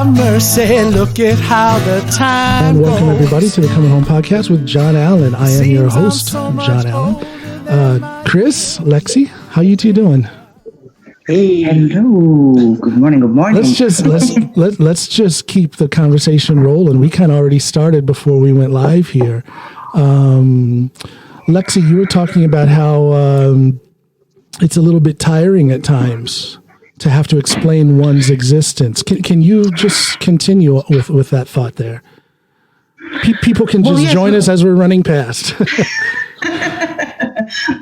have mercy, look at how the time And welcome goes. everybody to the Coming Home Podcast with John Allen. I am your host, John Allen. Chris, Lexi, how you two doing? Hey. Hello. Good morning. Good morning. Let's just keep the conversation rolling. We kind of already started before we went live here. Lexi, you were talking about how it's a little bit tiring at times to have to explain one's existence. Can you just continue with that thought there? People can just join us as we're running past.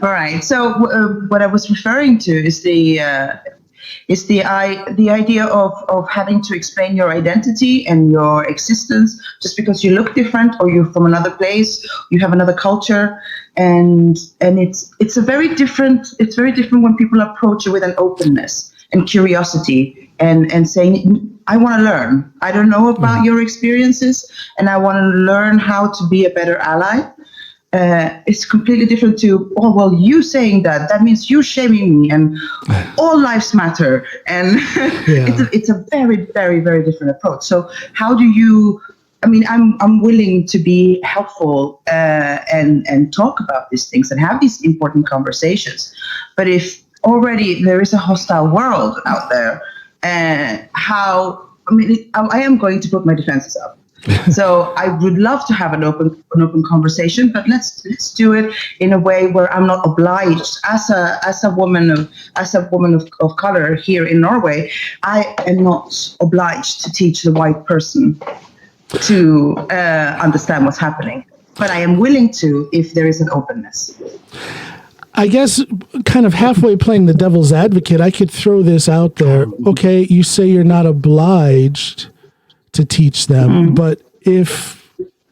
All right. So what I was referring to is the idea of having to explain your identity and your existence just because you look different or you're from another place, you have another culture, and it's very different when people approach you with an openness and curiosity and saying, I want to learn. I don't know about your experiences, and I want to learn how to be a better ally. It's completely different to, you saying that means you shaming me, and all lives matter. And it's a very, very, very different approach. So how do you, I'm willing to be helpful and talk about these things and have these important conversations. But if already there is a hostile world out there, I am going to put my defenses up. So I would love to have an open conversation, but let's do it in a way where I'm not obliged as a woman of color here in Norway. I am not obliged to teach the white person to understand what's happening, but I am willing to if there is an openness. I guess kind of halfway playing the devil's advocate, I could throw this out there. Okay, you say you're not obliged to teach them, but if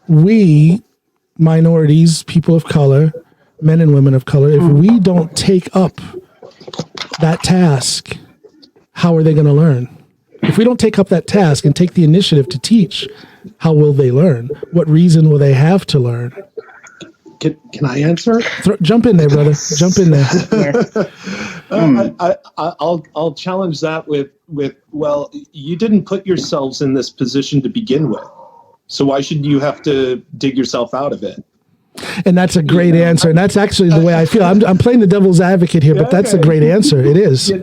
we, minorities, people of color, men and women of color, if we don't take up that task, how are they going to learn? If we don't take up that task and take the initiative to teach, how will they learn? What reason will they have to learn? Can I answer? Jump in there, brother. Jump in there. I'll challenge that with, well, you didn't put yourselves in this position to begin with. So why should you have to dig yourself out of it? And that's a great answer. And that's actually the way I feel. I'm playing the devil's advocate here, but that's a great answer. It is. In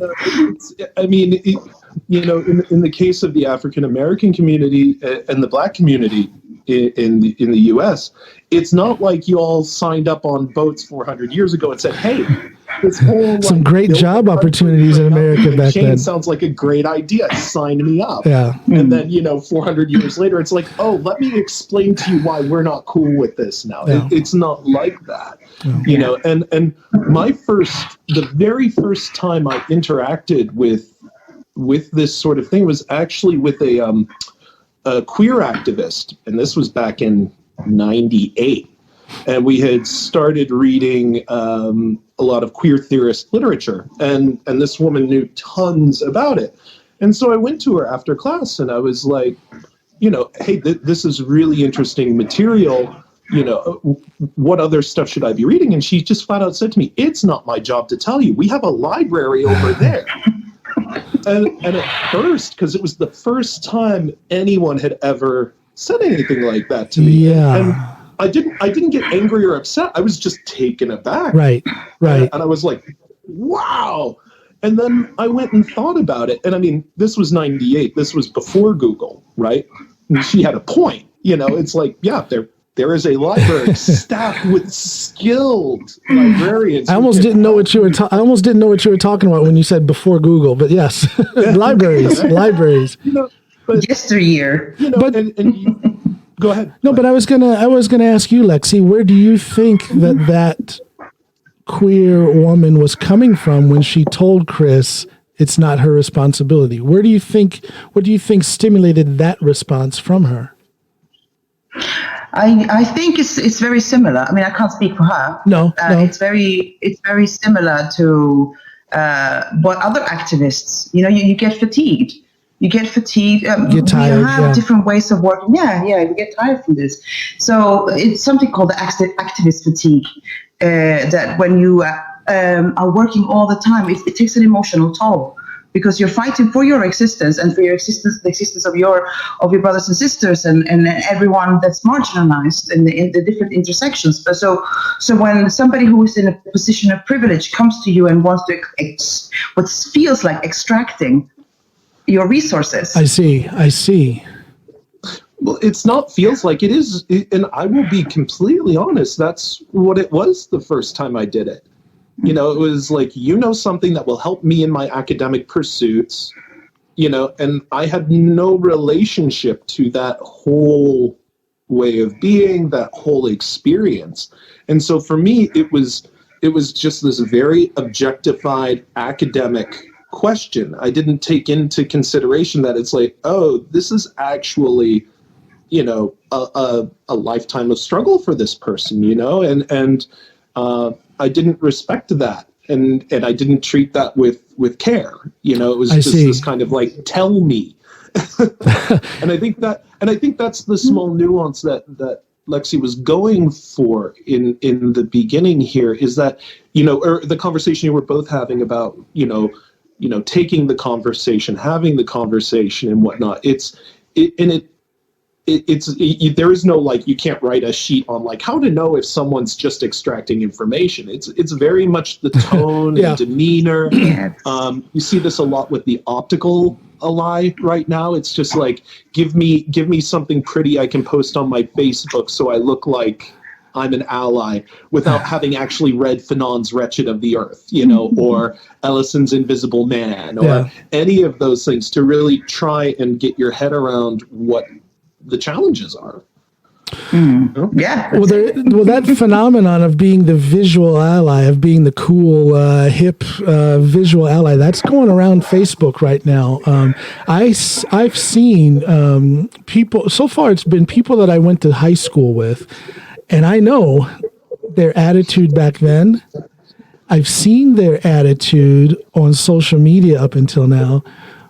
the case of the African American community and the Black community in the U.S., it's not like you all signed up on boats 400 years ago and said, hey, this whole some great job opportunities in America back then. Sounds like a great idea. Sign me up. Yeah. And then, 400 years later, it's like, oh, let me explain to you why we're not cool with this now. Yeah. It's not like that, and the very first time I interacted with this sort of thing was actually with a queer activist. And this was back in 98. And we had started reading a lot of queer theorist literature, and this woman knew tons about it. And so I went to her after class and I was like, hey, this is really interesting material. What other stuff should I be reading? And she just flat out said to me, it's not my job to tell you. We have a library over there. And at first, because it was the first time anyone had ever said anything like that to me. Yeah. And I didn't get angry or upset. I was just taken aback. Right. And I was like, wow. And then I went and thought about it. And this was 98. This was before Google, right? And she had a point. It's like, yeah, there is a library staffed with skilled librarians. I almost didn't know what you were talking about when you said before Google, but yes, libraries. But yesteryear. Go ahead. No, but I was gonna ask you, Lexi, where do you think that queer woman was coming from when she told Chris it's not her responsibility? What do you think stimulated that response from her? I think it's very similar. I can't speak for her. No. It's very similar to what other activists. You get fatigued. You get fatigued. Get tired. We have different ways of working. Yeah. We get tired from this. So it's something called the activist fatigue. That when you are working all the time, it takes an emotional toll because you're fighting for your existence and for your existence, the existence of your brothers and sisters and everyone that's marginalized in the different intersections. So when somebody who is in a position of privilege comes to you and wants to what feels like extracting your resources. I see. Well, it's not feels like, it is, and I will be completely honest, that's what it was the first time I did it. You know, it was like, something that will help me in my academic pursuits, and I had no relationship to that whole way of being, that whole experience. And so for me, it was just this very objectified academic question. I didn't take into consideration that it's like, oh, this is actually, a lifetime of struggle for this person, and I didn't respect that. And I didn't treat that with care. It was just this kind of like, tell me. and I think that's the small nuance that Lexi was going for in the beginning here, is that, or the conversation you were both having about, taking the conversation, having the conversation and whatnot. There is no, like, you can't write a sheet on like how to know if someone's just extracting information. It's very much the tone and demeanor. You see this a lot with the optical ally right now. It's just like, give me something pretty I can post on my Facebook so I look like I'm an ally, without having actually read Fanon's Wretched of the Earth, or Ellison's Invisible Man, or any of those things, to really try and get your head around what the challenges are. Yeah. Well, that phenomenon of being the visual ally, of being the cool, hip visual ally, that's going around Facebook right now. I've seen people, so far it's been people that I went to high school with, and I know their attitude back then. I've seen their attitude on social media up until now.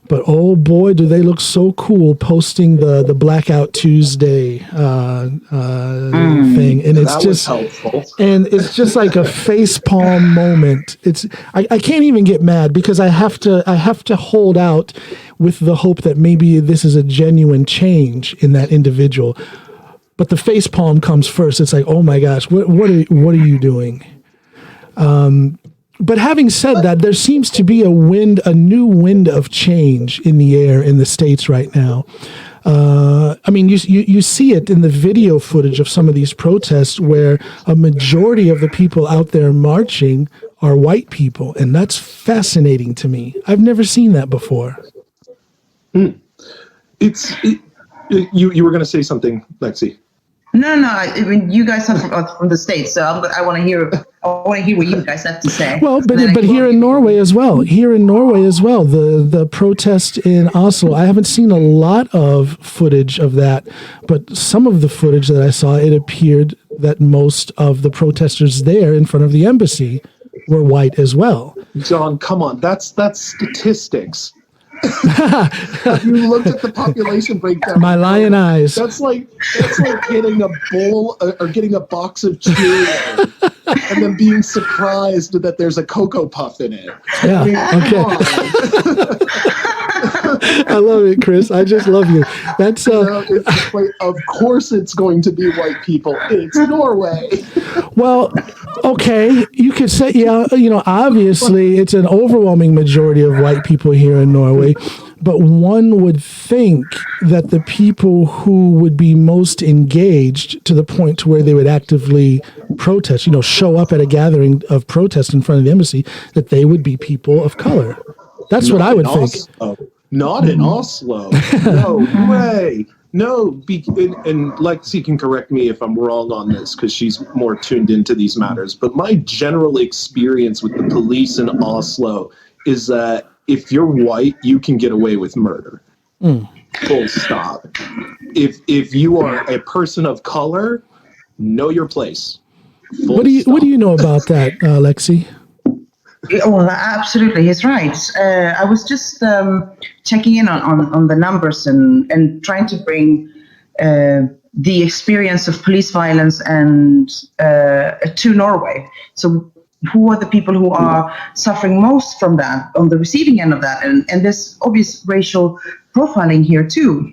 But oh boy, do they look so cool posting the Blackout Tuesday thing, and it's just helpful. And it's just like a facepalm moment. I can't even get mad because I have to hold out with the hope that maybe this is a genuine change in that individual. But the facepalm comes first. It's like, oh my gosh, what are you doing? But having said that, there seems to be a new wind of change in the air in the States right now. I mean, you see it in the video footage of some of these protests where a majority of the people out there marching are white people, and that's fascinating to me. I've never seen that before. You were going to say something, Lexi. No. I mean, you guys are from the States, so I want to hear what you guys have to say. Well, but here in Norway as well. The protest in Oslo. I haven't seen a lot of footage of that, but some of the footage that I saw, it appeared that most of the protesters there in front of the embassy were white as well. John, come on, that's statistics. Have you looked at the population breakdown? My lion eyes. That's like getting a bowl or getting a box of Cheerios and then being surprised that there's a Cocoa Puff in it. Yeah. Okay. I love it, Chris. I just love you. That's it's like, of course it's going to be white people. It's Norway. Well, okay, you could say, obviously it's an overwhelming majority of white people here in Norway, but one would think that the people who would be most engaged to the point to where they would actively protest, show up at a gathering of protest in front of the embassy, that they would be people of color. That's what I would think. Not in Oslo. No way. No, and Lexi can correct me if I'm wrong on this because she's more tuned into these matters. But my general experience with the police in Oslo is that if you're white, you can get away with murder. Full stop. If you are a person of color, know your place. What do you know about that, Lexi? Well, absolutely, he's right. I was just checking in on the numbers and trying to bring the experience of police violence and to Norway. So who are the people who are suffering most from that, on the receiving end of that? And there's obvious racial profiling here too.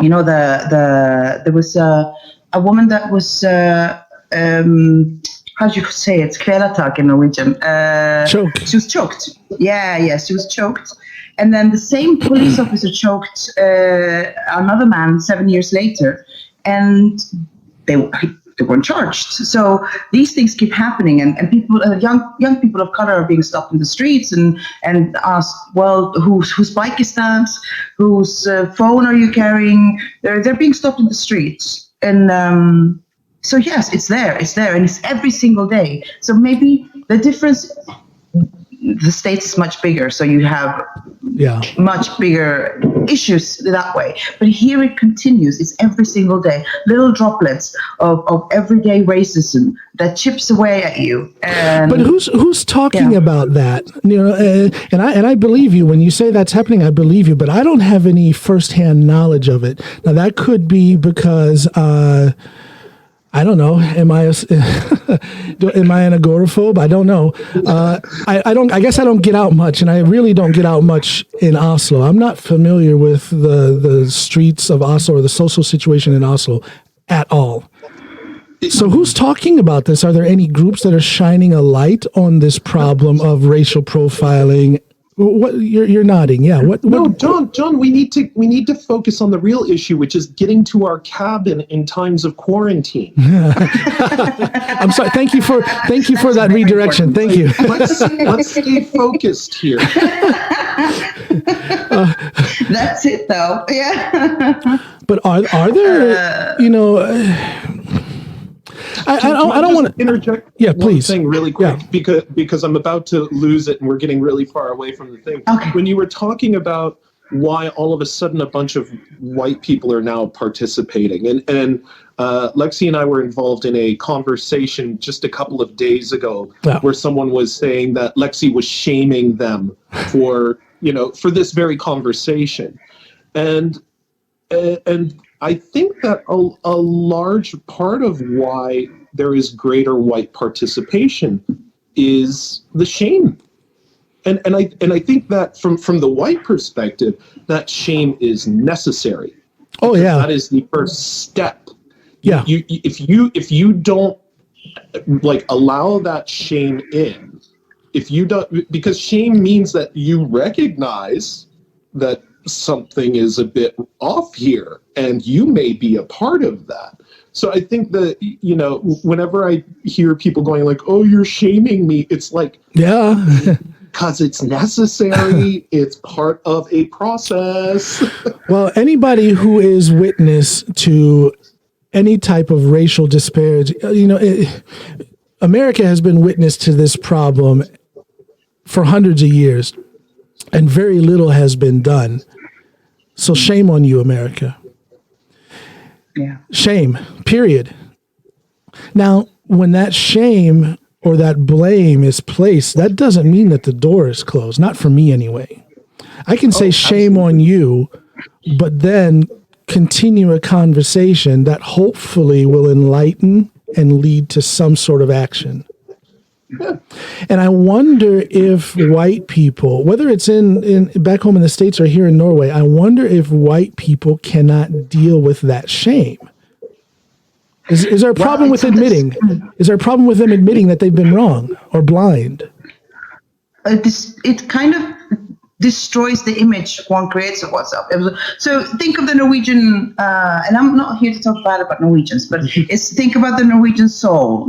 You know, there was a woman that was how do you say it? Kvelertak in Norwegian. Choked. She was choked. Yeah, she was choked. And then the same police officer choked another man 7 years later, and they weren't charged. So these things keep happening, and people, young people of color are being stopped in the streets and asked, well, whose bike is that? Whose phone are you carrying? They're being stopped in the streets, and so yes, it's there, and it's every single day. So maybe the difference. The States is much bigger, so you have much bigger issues that way. But here it continues. It's every single day. Little droplets of everyday racism that chips away at you. But who's talking about that? You know, and I believe you when you say that's happening. I believe you, but I don't have any firsthand knowledge of it. Now that could be because. I don't know. Am I an agoraphobe? I don't know. I guess I don't get out much, and I really don't get out much in Oslo. I'm not familiar with the streets of Oslo or the social situation in Oslo at all. So who's talking about this? Are there any groups that are shining a light on this problem of racial profiling? What you're nodding? Yeah. No, John. We need to focus on the real issue, which is getting to our cabin in times of quarantine. I'm sorry. Thank you for that redirection. Thank you. Let's stay focused here. That's it, though. Yeah. But are there? I don't want to interject. Yeah, please. One thing really quick, because I'm about to lose it, and we're getting really far away from the thing. Okay. When you were talking about why all of a sudden a bunch of white people are now participating, and Lexi and I were involved in a conversation just a couple of days ago where someone was saying that Lexi was shaming them for this very conversation, and I think that a large part of why there is greater white participation is the shame. And I think that from the white perspective, that shame is necessary. Oh yeah. That is the first step. Yeah. If you don't allow that shame in, if you don't, because shame means that you recognize that something is a bit off here and you may be a part of that. So I think that, whenever I hear people going like, oh, you're shaming me, it's like, because it's necessary. It's part of a process. Well, anybody who is witness to any type of racial disparity, America has been witness to this problem for hundreds of years, and very little has been done. So shame on you, America. Yeah. Shame, period. Now, when that shame or that blame is placed, that doesn't mean that the door is closed. Not for me anyway. I can say shame on you, but then continue a conversation that hopefully will enlighten and lead to some sort of action. And I wonder if white people, whether it's in back home in the States or here in Norway, I wonder if white people cannot deal with that shame. Is there a problem with admitting? Is there a problem with them admitting that they've been wrong or blind? It kind of destroys the image one creates of oneself. So think of the Norwegian, and I'm not here to talk bad about Norwegians, but think about the Norwegian soul.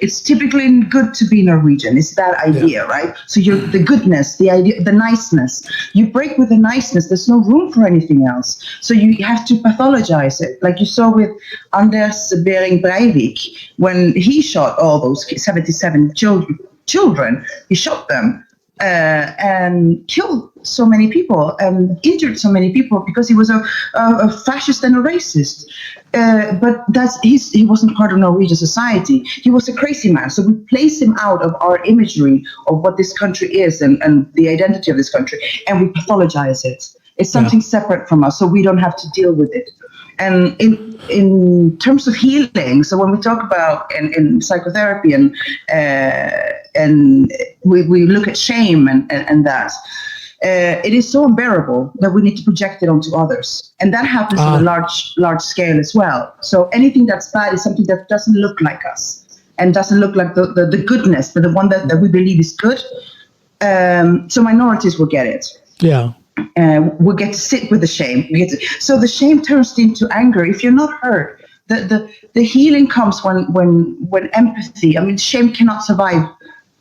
It's typically good to be Norwegian. It's that idea, right? So the goodness, the idea, the niceness. You break with the niceness. There's no room for anything else. So you have to pathologize it, like you saw with Anders Behring Breivik when he shot all those 77 children. He shot them. And killed so many people and injured so many people because he was a fascist and a racist. But he wasn't part of Norwegian society. He was a crazy man. So we place him out of our imagery of what this country is and the identity of this country, and we pathologize it. It's something separate from us, so we don't have to deal with it. And in terms of healing, so when we talk about in psychotherapy and we look at shame and that, it is so unbearable that we need to project it onto others. And that happens on a large scale as well. So anything that's bad is something that doesn't look like us and doesn't look like the goodness, but the one that we believe is good. So minorities will get it. Yeah. We get to sit with the shame. So the shame turns into anger. If you're not heard, the healing comes when empathy. I mean, shame cannot survive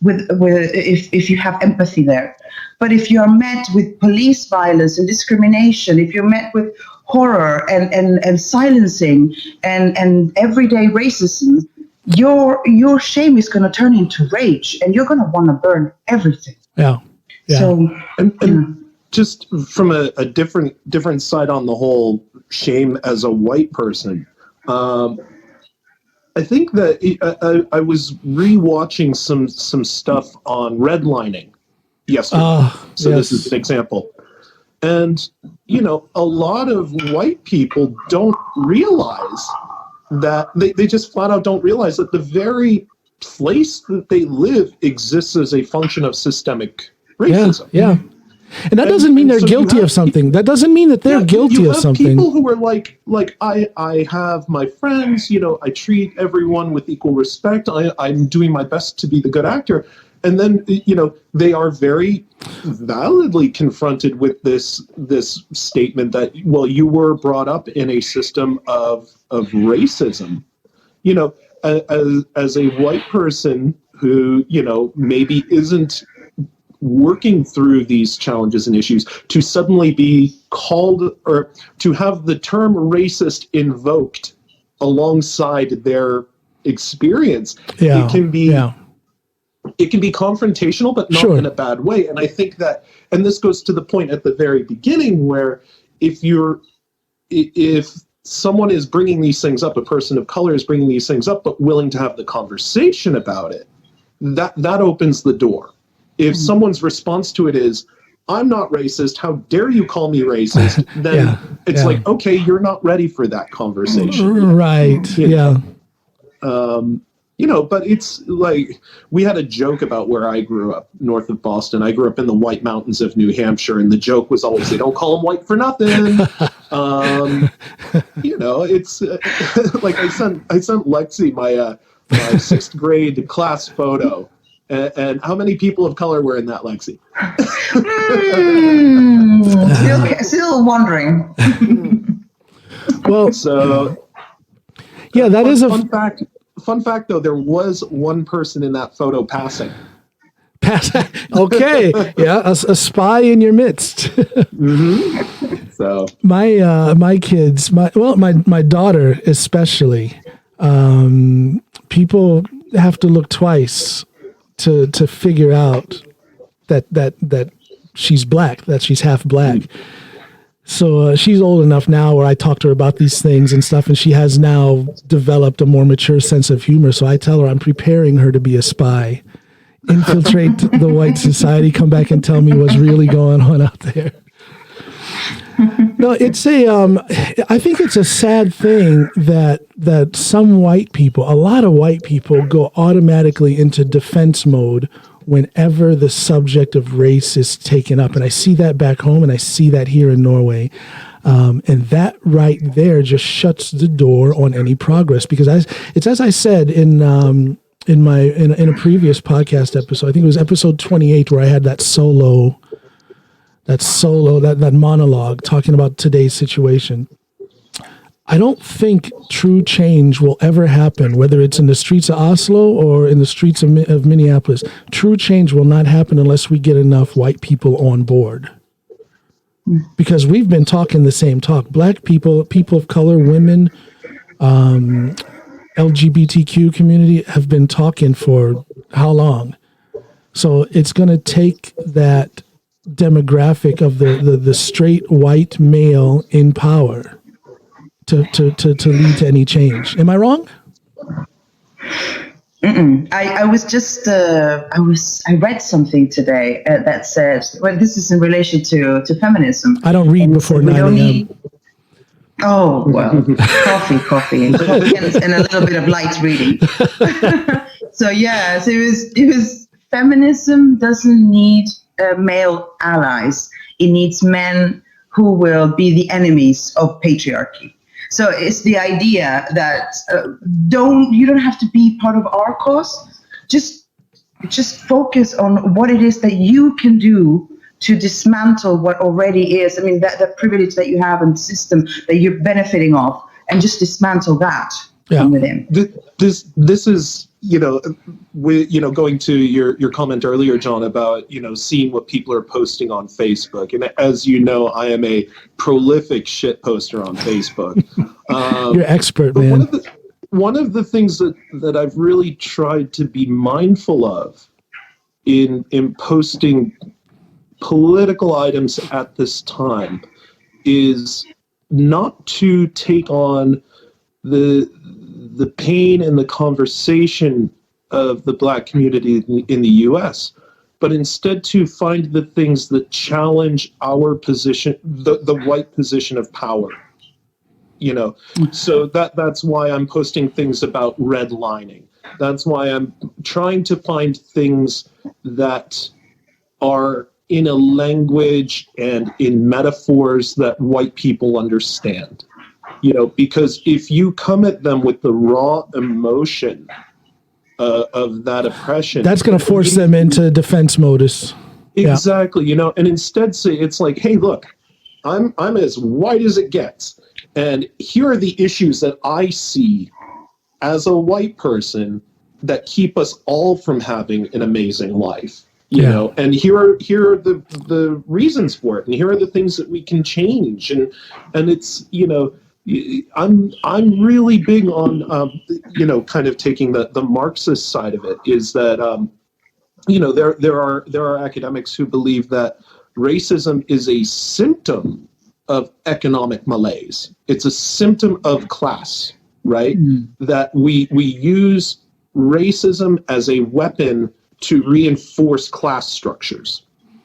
with if you have empathy there. But if you are met with police violence and discrimination, if you're met with horror and silencing and everyday racism, your shame is going to turn into rage, and you're going to want to burn everything. Yeah. So and just from a different side on the whole shame as a white person, I think that I was rewatching some stuff on redlining yesterday. So yes. This is an example. And, a lot of white people don't realize that they just flat out don't realize that the very place that they live exists as a function of systemic racism. Yeah. And that doesn't mean they're guilty of something. That doesn't mean that they're guilty of something. People who are like I have my friends, I treat everyone with equal respect. I'm doing my best to be the good actor. And then, they are very validly confronted with this statement that, well, you were brought up in a system of racism. As a white person who, maybe isn't working through these challenges and issues, to suddenly be called or to have the term racist invoked alongside their experience, it can be confrontational, but not in a bad way. And I think that, and this goes to the point at the very beginning where if someone is bringing these things up, a person of color is bringing these things up, but willing to have the conversation about it, that opens the door. If someone's response to it is, I'm not racist, how dare you call me racist, then it's like, okay, you're not ready for that conversation. Right, But it's like, we had a joke about where I grew up, north of Boston. I grew up in the White Mountains of New Hampshire, and the joke was always, they don't call them white for nothing. It's like I sent Lexi my sixth grade class photo. And how many people of color were in that, Lexi? Still wondering. Well, so that is a fun fact. Fun fact, though, there was one person in that photo passing. Okay, a spy in your midst. So my kids, my daughter especially, people have to look twice to figure out that she's black, that she's half black. So she's old enough now where I talk to her about these things and stuff, and she has now developed a more mature sense of humor. So I tell her I'm preparing her to be a spy, infiltrate the white society, come back and tell me what's really going on out there. No, it's I think it's a sad thing that some white people, a lot of white people, go automatically into defense mode whenever the subject of race is taken up. And I see that back home, and I see that here in Norway. And that right there just shuts the door on any progress, because it's as I said in a previous podcast episode, I think it was episode 28, where I had that monologue talking about today's situation. I don't think true change will ever happen, whether it's in the streets of Oslo or in the streets of Minneapolis. True change will not happen unless we get enough white people on board. Because we've been talking the same talk. Black people, people of color, women, LGBTQ community have been talking for how long? So it's going to take that demographic of the straight white male in power to lead to any change. Am I wrong? I was just I read something today that says, well, this is in relation to feminism. I don't read before 9 a.m. Oh, well, coffee, and a little bit of light reading. So it was feminism doesn't need male allies. It needs men who will be the enemies of patriarchy. So it's the idea that you don't have to be part of our cause. Just focus on what it is that you can do to dismantle what already is. I mean, that privilege that you have and system that you're benefiting off, and just dismantle that from within. This is, going to your comment earlier, John, about, seeing what people are posting on Facebook. And as you know, I am a prolific shit poster on Facebook. You're expert, man. One of the things that I've really tried to be mindful of in posting political items at this time is not to take on the pain and the conversation of the Black community in the U.S., but instead to find the things that challenge our position, the white position of power. So that's why I'm posting things about redlining. That's why I'm trying to find things that are in a language and in metaphors that white people understand. Because if you come at them with the raw emotion of that oppression, that's going to force them into defense modus. Exactly. And instead say, it's like, hey, look, I'm as white as it gets. And here are the issues that I see as a white person that keep us all from having an amazing life. And here are the reasons for it, and here are the things that we can change. And it's, I'm really big on kind of taking the Marxist side of it, is that there are academics who believe that racism is a symptom of economic malaise. It's a symptom of class, right? That we use racism as a weapon to reinforce class structures,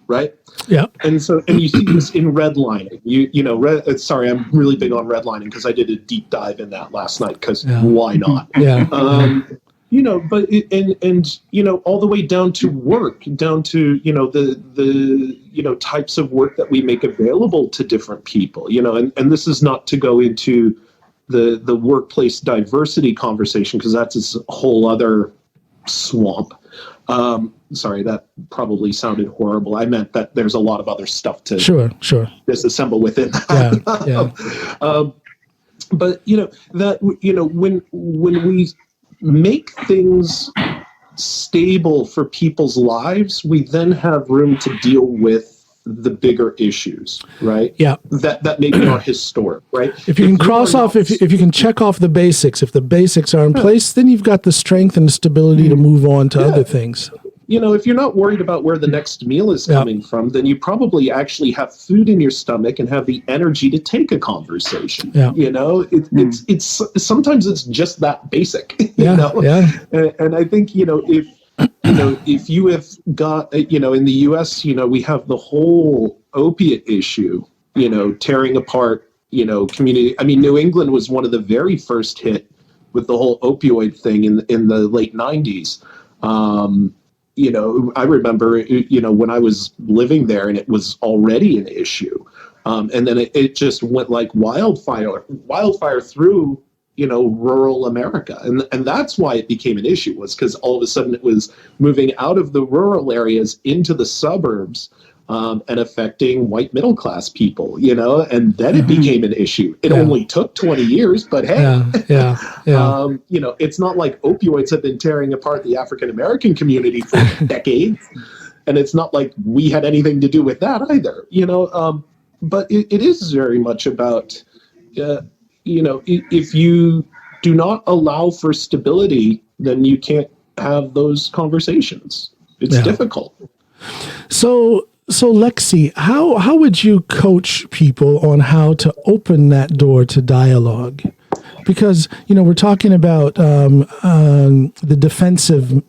right? Yeah. And you see this in redlining. Sorry, I'm really big on redlining because I did a deep dive in that last night, because why not? Yeah. But all the way down to work, down to, the types of work that we make available to different people, and this is not to go into the workplace diversity conversation, because that's a whole other swamp. Sorry, that probably sounded horrible. I meant that there's a lot of other stuff to disassemble within that. But when we make things stable for people's lives, we then have room to deal with the bigger issues, right? Yeah. That maybe are historic, right? If you can if you can check off the basics, if the basics are in place, then you've got the strength and the stability to move on to other things. If you're not worried about where the next meal is coming from, then you probably actually have food in your stomach and have the energy to take a conversation. Yeah. It's sometimes it's just that basic. And I think if you have got in the U.S. we have the whole opiate issue tearing apart community. I mean, New England was one of the very first hit with the whole opioid thing in the late 90s. I remember, when I was living there, and it was already an issue. And then it just went like wildfire through, rural America. And that's why it became an issue, was because all of a sudden it was moving out of the rural areas into the suburbs, and affecting white middle class people, and then it became an issue. It only took 20 years, but hey, it's not like opioids have been tearing apart the African American community for decades, and it's not like we had anything to do with that either, but it is very much about, if you do not allow for stability, then you can't have those conversations. It's difficult. So Lexi, how would you coach people on how to open that door to dialogue? Because, we're talking about the defensive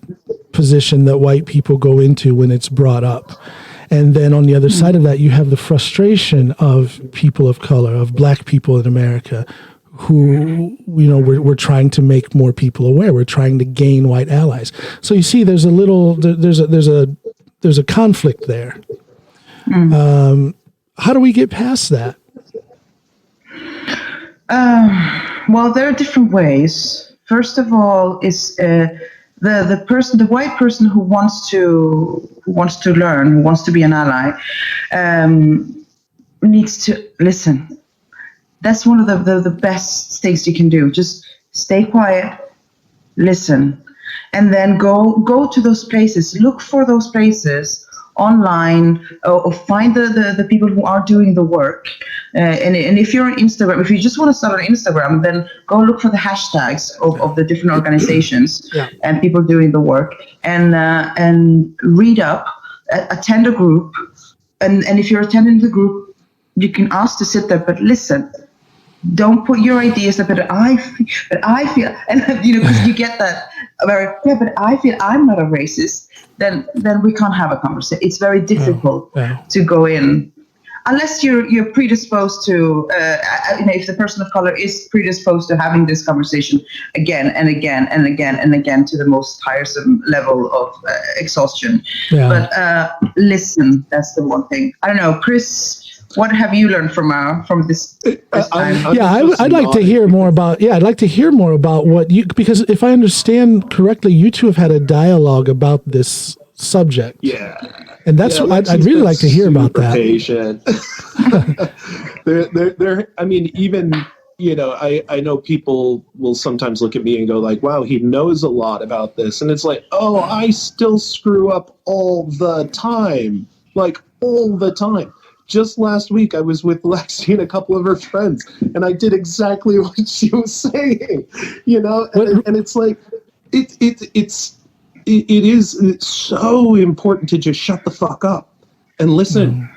position that white people go into when it's brought up. And then on the other side of that, you have the frustration of people of color, of black people in America, who, you know, we're trying to make more people aware. We're trying to gain white allies. So you see, there's a conflict there. How do we get past that? Well, there are different ways. First of all, is the white person who wants to learn, who wants to be an ally, needs to listen. That's one of the best things you can do. Just stay quiet, listen, and then go to those places. Look for those places online, or find the people who are doing the work. And if you're on Instagram, if you just want to start on Instagram, then go look for the hashtags of the different organizations and people doing the work, and read up, attend a group, and if you're attending the group, you can ask to sit there, but listen. Don't put your ideas up, but I feel, and you know, because you get that but I feel I'm not a racist. Then we can't have a conversation. It's very difficult to go in, unless you're predisposed to, you know, if the person of color is predisposed to having this conversation again and again and again and again to the most tiresome level of exhaustion. Yeah. But listen, that's the one thing. I don't know, Chris. What have you learned from this time? I'd like to hear more about. Yeah, I'd like to hear more about what you, because if I understand correctly, you two have had a dialogue about this subject. Yeah, and that's what I'd really like to hear about that. Patient. there. I mean, even, you know, I know people will sometimes look at me and go like, "Wow, he knows a lot about this," and it's like, "Oh, I still screw up all the time, like all the time." Just last week, I was with Lexi and a couple of her friends, and I did exactly what she was saying, you know. And it's like, it is so important to just shut the fuck up and listen.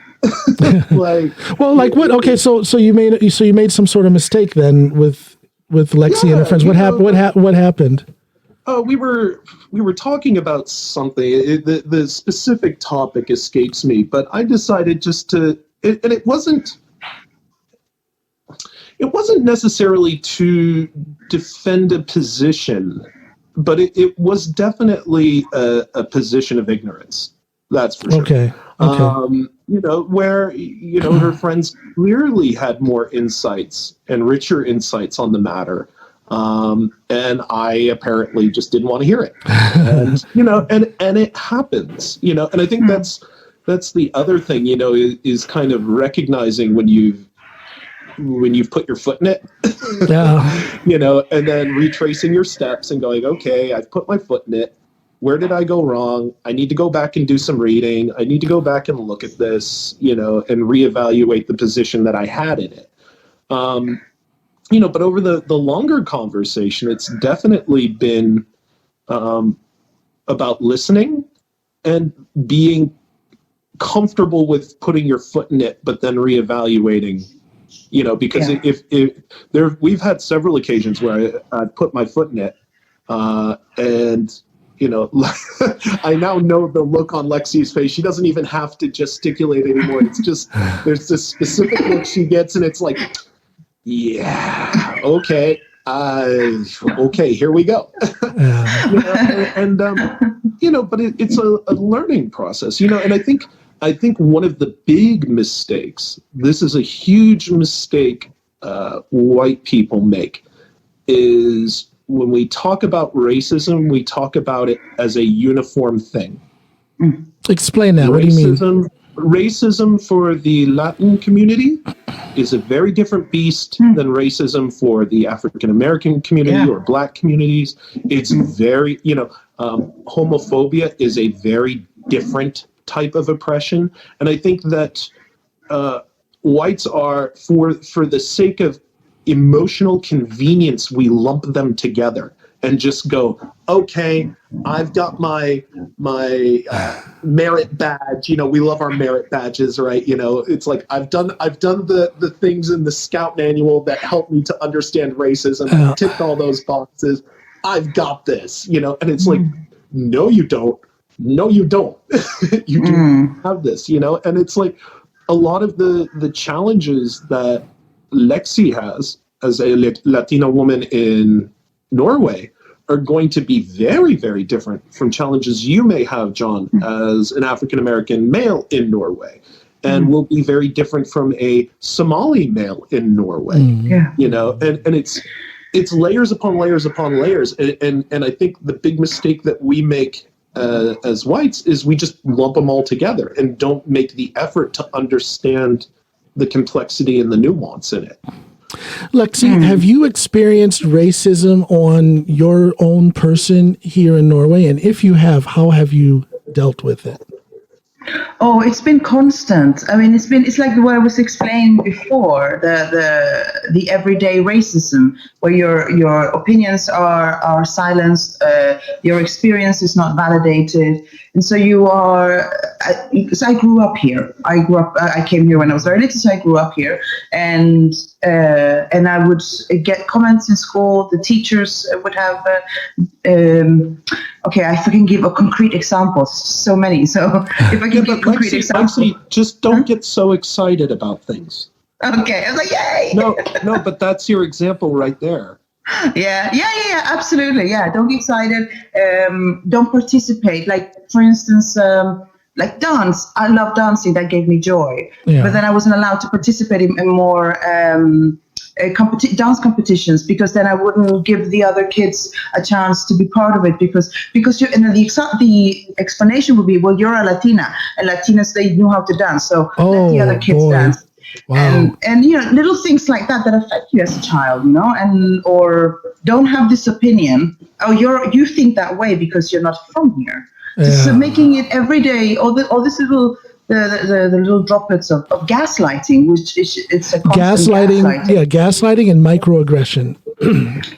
Like, well, like what? Okay, so you made some sort of mistake then with Lexi and her friends. What happened? What happened? Oh, we were talking about something. The specific topic escapes me, but I decided just to, and it wasn't necessarily to defend a position, but it was definitely a position of ignorance. That's for sure. Okay. You know, where, you know, her friends clearly had more insights and richer insights on the matter. And I apparently just didn't want to hear it, and, you know, and it happens, you know, and I think that's the other thing, you know, is kind of recognizing when you've put your foot in it, you know, and then retracing your steps and going, okay, I've put my foot in it. Where did I go wrong? I need to go back and do some reading. I need to go back and look at this, you know, and reevaluate the position that I had in it. You know, but over the longer conversation, it's definitely been about listening and being comfortable with putting your foot in it, but then reevaluating, you know, because we've had several occasions where I've put my foot in it, and, you know, I now know the look on Lexi's face. She doesn't even have to gesticulate anymore. It's just, there's this specific look she gets, and it's like, yeah, okay, okay, here we go. You know, and you know, but it's a learning process, you know, and I think one of the big mistakes, this is a huge mistake white people make, is when we talk about racism, we talk about it as a uniform thing. Explain that. What do you mean? Racism for the Latin community is a very different beast than racism for the African American community or Black communities. It's very, you know, homophobia is a very different type of oppression. And I think that whites are, for the sake of emotional convenience, we lump them together and just go, okay, I've got my merit badge. You know, we love our merit badges, right? You know, it's like I've done the things in the Scout manual that help me to understand racism. I've ticked all those boxes. I've got this, you know, and it's like, no, you don't. no, you don't. You do have this, you know? And it's like a lot of the challenges that Lexi has as a Latina woman in Norway are going to be very, very different from challenges you may have, John, as an African-American male in Norway, and will be very different from a Somali male in Norway, you know, and it's layers upon layers upon layers. And I think the big mistake that we make as whites is we just lump them all together and don't make the effort to understand the complexity and the nuance in it. Lexi, have you experienced racism on your own person here in Norway? And if you have, how have you dealt with it? Oh, it's been constant. I mean, it's like what I was explaining before, the everyday racism, where your opinions are silenced, your experience is not validated, and so you are. Because I grew up here. I came here when I was very little, so I grew up here, and I would get comments in school. The teachers would have. Okay, I can give a concrete example. So many. So if I can give a concrete example. Lexi, just don't get so excited about things. Okay, I was like, yay! No, but that's your example right there. Yeah, absolutely. Yeah, don't get excited. Don't participate. Like, for instance, like dance. I love dancing. That gave me joy. Yeah. But then I wasn't allowed to participate in more dance competitions, because then I wouldn't give the other kids a chance to be part of it, because you, and then the explanation would be, well, you're a Latina, and Latinas, they know how to dance, so let the other kids dance. Wow. And you know, little things like that affect you as a child, you know, and or don't have this opinion. Oh, you think that way because you're not from here. Yeah. So making it every day, all this little. The little droplets of gaslighting, which it's a gaslighting. Yeah, gaslighting and microaggression.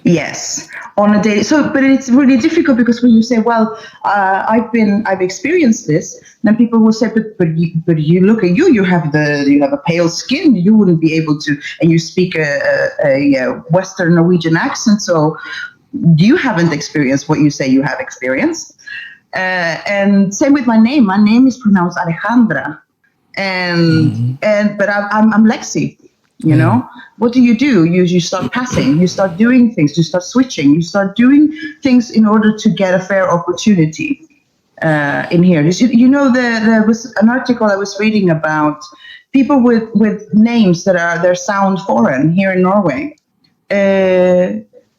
Yes, on a daily. So, but it's really difficult, because when you say, "Well, I've experienced this," then people will say, "But you look at you. You have a pale skin. You wouldn't be able to, and you speak a Western Norwegian accent. So you haven't experienced what you say you have experienced." And same with my name. My name is pronounced Alexandra, but I'm Lexi. You know, what do? You start passing. You start doing things. You start switching. You start doing things in order to get a fair opportunity in here. You know, there was an article I was reading about people with names that sound foreign here in Norway.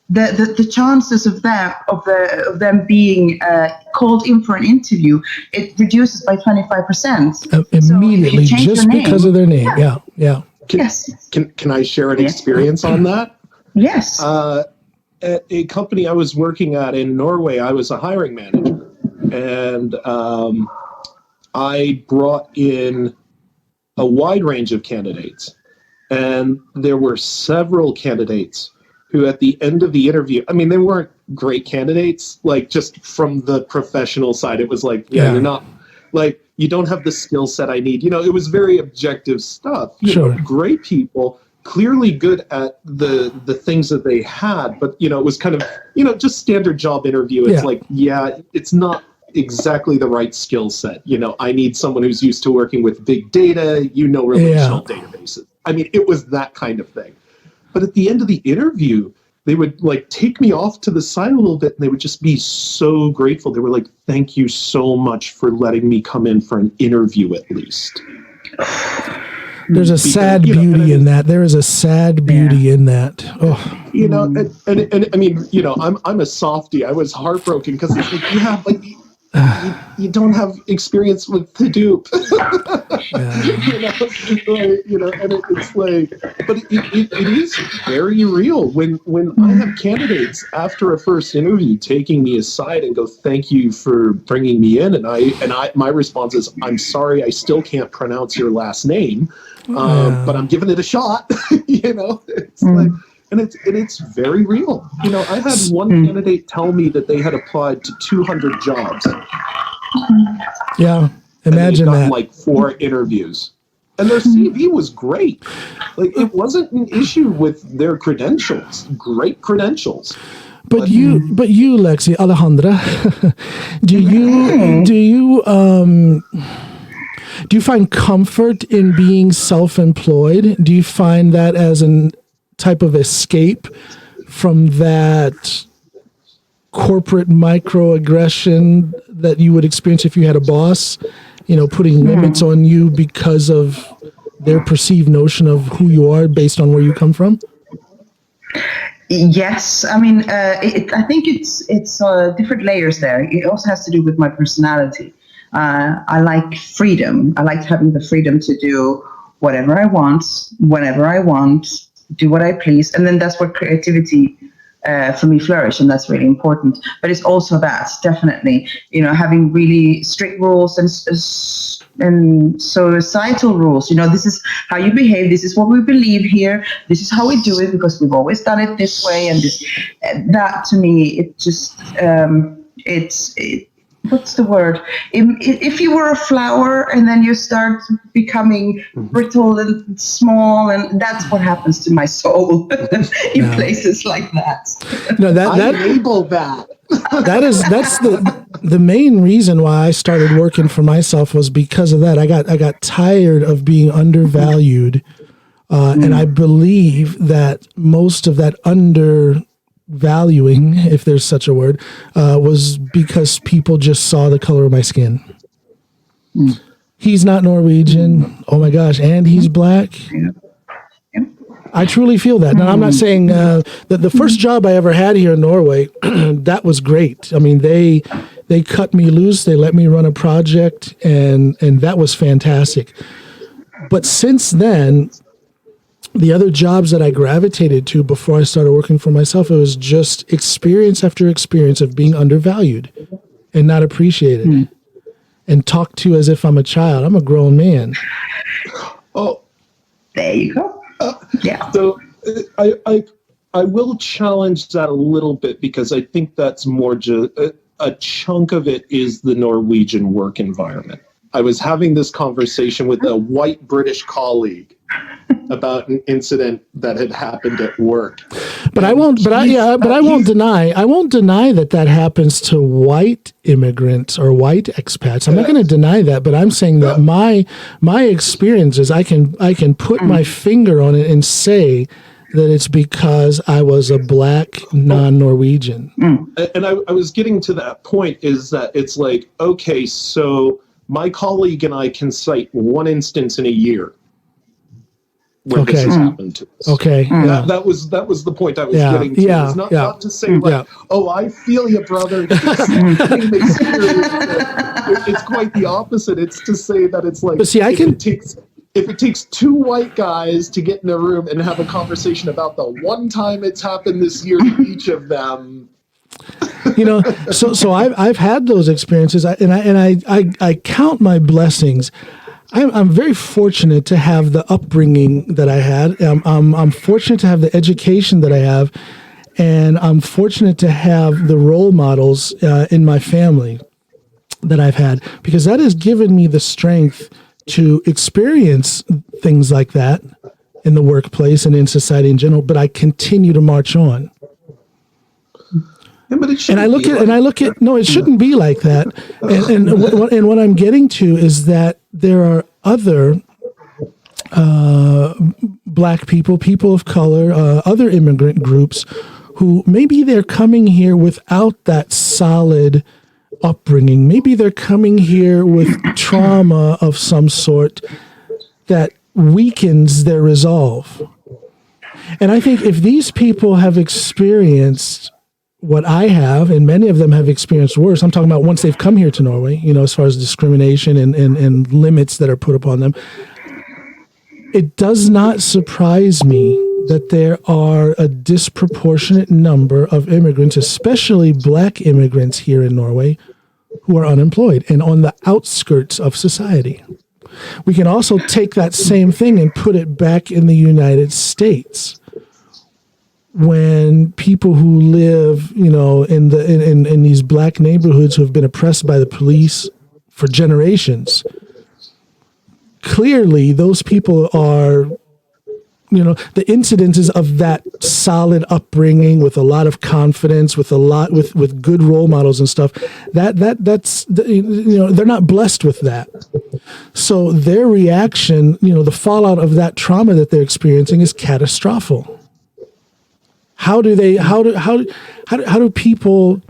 The chances of them being called in for an interview, it reduces by 25%. Immediately, so just because of their name. Yeah. Can I share an experience on that? Yes. At a company I was working at in Norway, I was a hiring manager, and I brought in a wide range of candidates, and there were several candidates who at the end of the interview, I mean, they weren't great candidates, like just from the professional side, it was like, you're not, like, you don't have the skill set I need. You know, it was very objective stuff. You know, great people, clearly good at the things that they had, but, you know, it was kind of, you know, just standard job interview. It's like, it's not exactly the right skill set. You know, I need someone who's used to working with big data, relational databases. I mean, it was that kind of thing. But at the end of the interview, they would like take me off to the side a little bit, and they would just be so grateful. They were like, "Thank you so much for letting me come in for an interview at least." There's a sad beauty in that. There is a sad beauty in that. Oh. You know, and I mean, you know, I'm a softie. I was heartbroken because it's like, you don't have experience with Hadoop. You know, and it's like, but it is very real when I have candidates after a first interview taking me aside and go, "Thank you for bringing me in," and I my response is, "I'm sorry, I still can't pronounce your last name, but I'm giving it a shot." You know, it's like. And it's very real. You know, I had one candidate tell me that they had applied to 200 jobs. Yeah, imagine that. Like 4 interviews, and their CV was great. Like, it wasn't an issue with their credentials. Great credentials. But you, Lexi, Alejandra, do you find comfort in being self-employed? Do you find that as a type of escape from that corporate microaggression that you would experience if you had a boss, putting limits on you because of their perceived notion of who you are based on where you come from? Yes, I mean, I think it's different layers there. It also has to do with my personality. I like freedom. I like having the freedom to do whatever I want, whenever I want, do what I please. And then that's where creativity for me flourish, and that's really important. But it's also that, definitely, having really strict rules and societal rules. This is how you behave. This is what we believe here. This is how we do it because we've always done it this way. And that to me, it just what's the word? If you were a flower and then you start becoming brittle and small, and that's what happens to my soul in places like that. No, that enable that. That's the main reason why I started working for myself was because of that. I got tired of being undervalued, and I believe that most of that undervaluing, if there's such a word, was because people just saw the color of my skin. He's not Norwegian. Oh my gosh, and he's black. I truly feel that. Now, I'm not saying that the first job I ever had here in Norway, that was great. I mean, they cut me loose. They let me run a project, and that was fantastic. But since then, the other jobs that I gravitated to before I started working for myself, it was just experience after experience of being undervalued and not appreciated and talked to as if I'm a child. I'm a grown man. Oh, there you go. Yeah. So I will challenge that a little bit because I think that's more a chunk of it is the Norwegian work environment. I was having this conversation with a white British colleague about an incident that had happened at work. But I won't deny that happens to white immigrants or white expats. I'm not going to deny that, but I'm saying that my experiences, I can put my finger on it and say that it's because I was a black non-Norwegian. And I was getting to that point is that it's like, okay, so my colleague and I can cite one instance in a year where this has happened to us. Okay. That was the point I was getting to. It's not to say like, oh, I feel you, brother. It's quite the opposite. It's to say that it's like, but see, if it takes two white guys to get in a room and have a conversation about the one time it's happened this year to each of them. So I've had those experiences, and I count my blessings. I'm very fortunate to have the upbringing that I had. I'm fortunate to have the education that I have, and I'm fortunate to have the role models in my family that I've had, because that has given me the strength to experience things like that in the workplace and in society in general. But I continue to march on. Yeah, but it and I look at no, it shouldn't be like that. And what I'm getting to is that there are other black people of color, other immigrant groups who maybe they're coming here without that solid upbringing. Maybe they're coming here with trauma of some sort that weakens their resolve. And I think if these people have experienced what I have, and many of them have experienced worse. I'm talking about once they've come here to Norway, as far as discrimination and limits that are put upon them. It does not surprise me that there are a disproportionate number of immigrants, especially black immigrants here in Norway, who are unemployed and on the outskirts of society. We can also take that same thing and put it back in the United States. When people who live, in these black neighborhoods who have been oppressed by the police for generations, clearly those people are the incidences of that solid upbringing with a lot of confidence, with good role models and stuff, that's they're not blessed with that. So their reaction, the fallout of that trauma that they're experiencing is catastrophic. How do people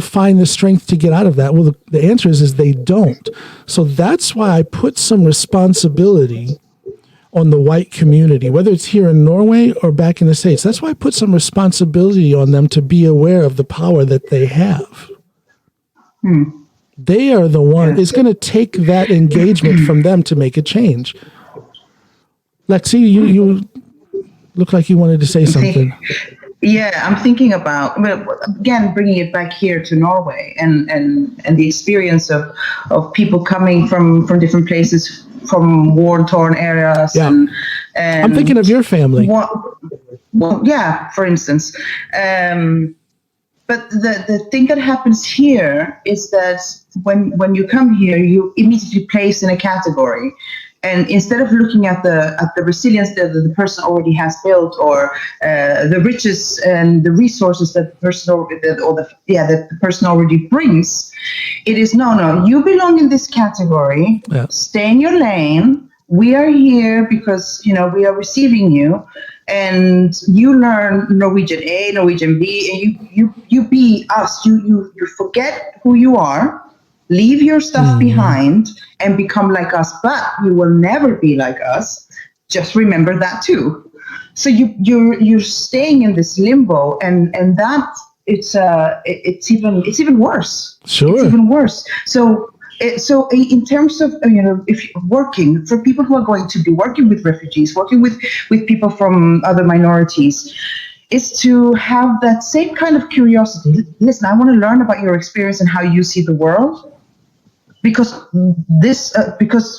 find the strength to get out of that? Well, the answer is they don't. So that's why I put some responsibility on the white community, whether it's here in Norway or back in the States. That's why I put some responsibility on them to be aware of the power that they have. They are the one. It's going to take that engagement from them to make a change. Lexi, you look like you wanted to say something. Yeah, I'm thinking about, again, bringing it back here to Norway and the experience of people coming from different places, from war-torn areas. Yeah. And I'm thinking of your family. For instance. But the thing that happens here is that when you come here, you immediately place in a category. And instead of looking at the resilience that the person already has built, or the riches and the resources that the person already brings, it is no. You belong in this category. Yeah. Stay in your lane. We are here because we are receiving you, and you learn Norwegian A, Norwegian B, and you be us. You forget who you are. Leave your stuff behind and become like us, but you will never be like us. Just remember that too. So you're staying in this limbo, and that it's even worse. Sure, it's even worse. So in terms of if you're working for people who are going to be working with refugees, working with people from other minorities, is to have that same kind of curiosity. Listen, I want to learn about your experience and how you see the world. Because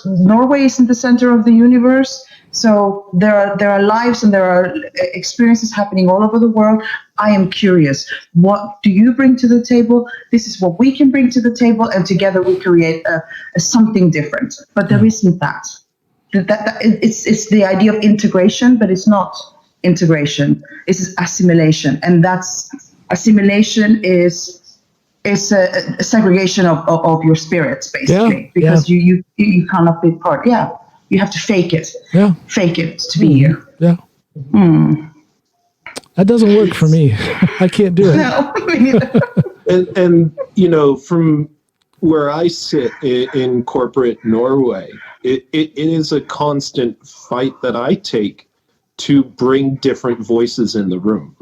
Norway is in the center of the universe, so there are lives and there are experiences happening all over the world. I am curious. What do you bring to the table? This is what we can bring to the table, and together we create a something different. But there isn't that. It's the idea of integration, but it's not integration. It's assimilation, and assimilation is a segregation of your spirits, basically, because you cannot be part. Yeah, you have to fake it. Yeah, fake it to be here. Yeah. That doesn't work for me. I can't do it. No, me neither. and from where I sit in corporate Norway, it is a constant fight that I take to bring different voices in the room.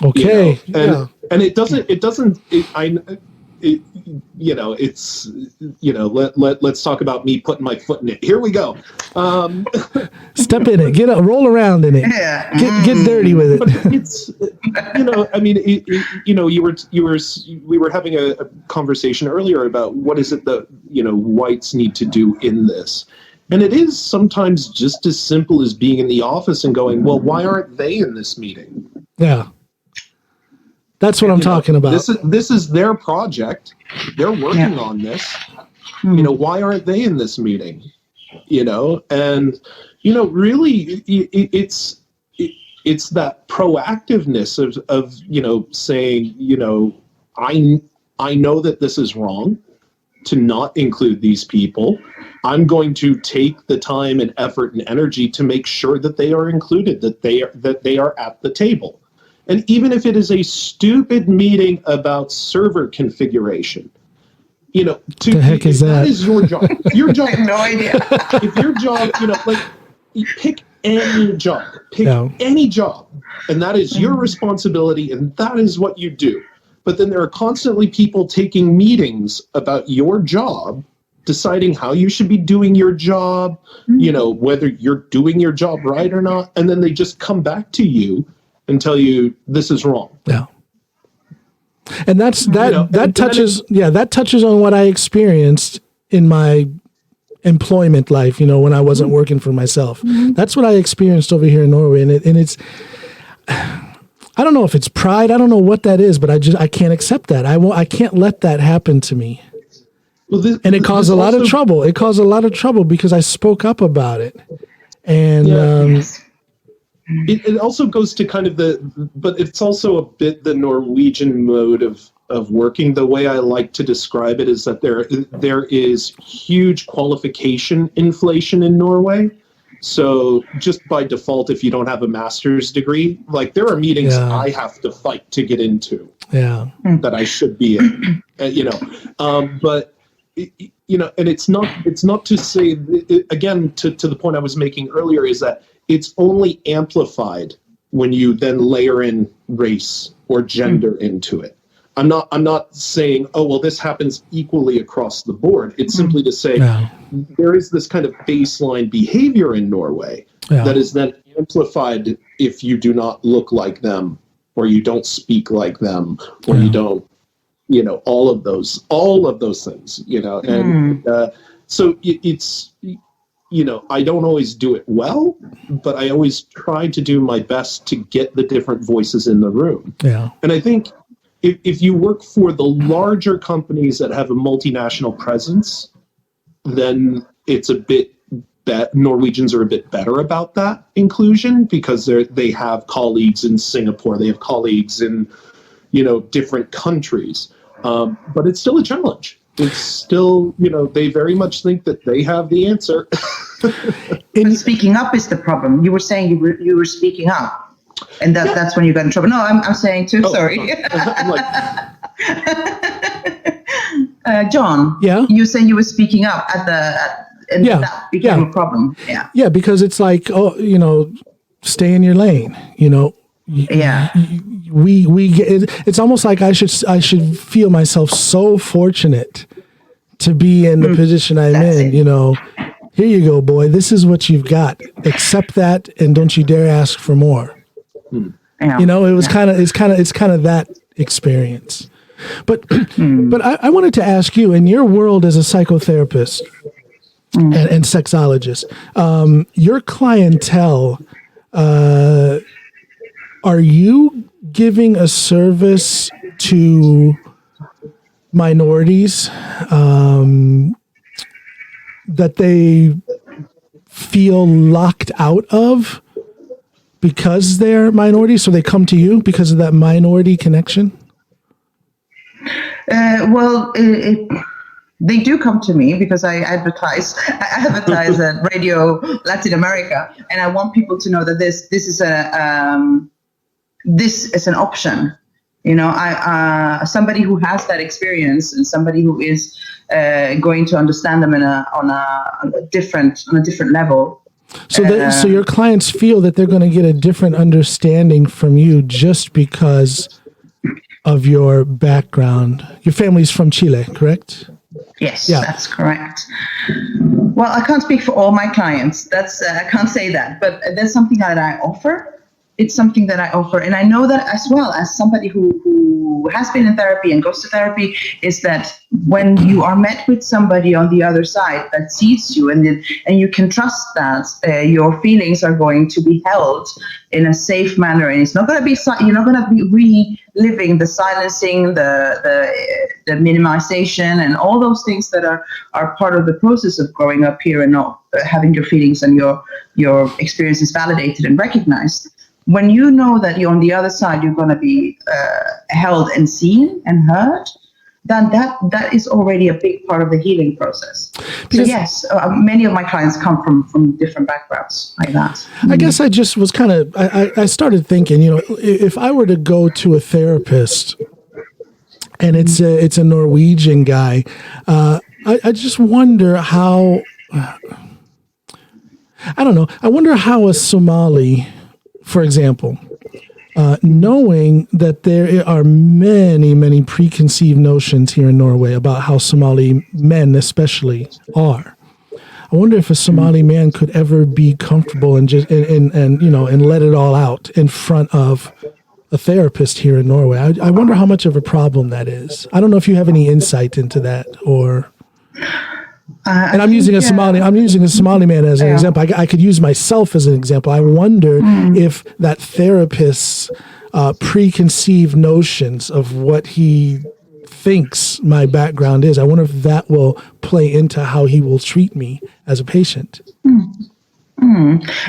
Okay. And let's talk about me putting my foot in it. Here we go. Step in it, get up, roll around in it. Yeah. Get dirty with it. But it's, we were having a conversation earlier about what is it that, whites need to do in this. And it is sometimes just as simple as being in the office and going, well, why aren't they in this meeting? Yeah. That's what I'm talking about. This is their project. They're working on this. Why aren't they in this meeting? And really, it's that proactiveness of saying, I know that this is wrong to not include these people. I'm going to take the time and effort and energy to make sure that they are included, that they are at the table. And even if it is a stupid meeting about server configuration, the heck is that? That is your job. Your job. I have no idea. If your job, pick any job. Pick any job. And that is your responsibility, and that is what you do. But then there are constantly people taking meetings about your job, deciding how you should be doing your job, whether you're doing your job right or not, and then they just come back to you and tell you this is wrong. Yeah. And that touches on what I experienced in my employment life, when I wasn't working for myself. That's what I experienced over here in Norway. And it's I don't know if it's pride, I don't know what that is, but I can't accept that. I can't let that happen to me. Well, it caused a lot of trouble. It caused a lot of trouble because I spoke up about it. And Yes. It also goes to kind of but it's also a bit the Norwegian mode of working. The way I like to describe it is that there is huge qualification inflation in Norway. So just by default, if you don't have a master's degree, like there are meetings I have to fight to get into that I should be in, but and it's not to say, again, to the point I was making earlier, is that it's only amplified when you then layer in race or gender into it. I'm not saying, oh, well, this happens equally across the board. It's simply to say there is this kind of baseline behavior in Norway that is then amplified if you do not look like them, or you don't speak like them, or you don't, all of those things, and so it's, I don't always do it well, but I always try to do my best to get the different voices in the room. Yeah. And I think if you work for the larger companies that have a multinational presence, then it's a bit Norwegians are a bit better about that inclusion, because they have colleagues in Singapore, they have colleagues in different countries, but it's still a challenge. It's still, they very much think that they have the answer. But speaking up is the problem. You were saying you were speaking up. And that's when you got in trouble. No, I'm saying too. Sorry, John. Yeah. You saying you were speaking up and that became a problem. Yeah. Yeah, because it's like, stay in your lane. Yeah. We get, it's almost like I should feel myself so fortunate to be in the position I'm in. Here you go, boy. This is what you've got. Accept that, and don't you dare ask for more. Yeah. It was it's kind of that experience. But I wanted to ask you, in your world as a psychotherapist and sexologist, your clientele, are you giving a service to minorities that they feel locked out of because they're minorities, so they come to you because of that minority connection? They do come to me because I advertise at Radio Latin America, and I want people to know that this is an option. Somebody who has that experience and somebody who is going to understand them on a different level. So your clients feel that they're going to get a different understanding from you just because of your background. Your family's from Chile, correct? Yes, that's correct. Well, I can't speak for all my clients. I can't say that, but that's something that I offer. It's something that I offer, and I know that as well as somebody who has been in therapy and goes to therapy, is that when you are met with somebody on the other side that sees you and you can trust that your feelings are going to be held in a safe manner, and it's not going to be, you're not going to be reliving the silencing, the minimization, and all those things that are part of the process of growing up here and not having your feelings and your experiences validated and recognized. When you know that you're on the other side, you're going to be held and seen and heard, then that is already a big part of the healing process. Because, so yes, many of my clients come from different backgrounds like that. I guess I just was kind of, I started thinking, if I were to go to a therapist and it's a Norwegian guy, I just wonder how, I don't know, I wonder how a Somali, for example, knowing that there are many, many preconceived notions here in Norway about how Somali men especially are. I wonder if a Somali man could ever be comfortable and just and let it all out in front of a therapist here in Norway. I wonder how much of a problem that is. I don't know if you have any insight into that, or. And I'm using a Somali man as an example. I could use myself as an example. I wonder if that therapist's preconceived notions of what he thinks my background is, I wonder if that will play into how he will treat me as a patient.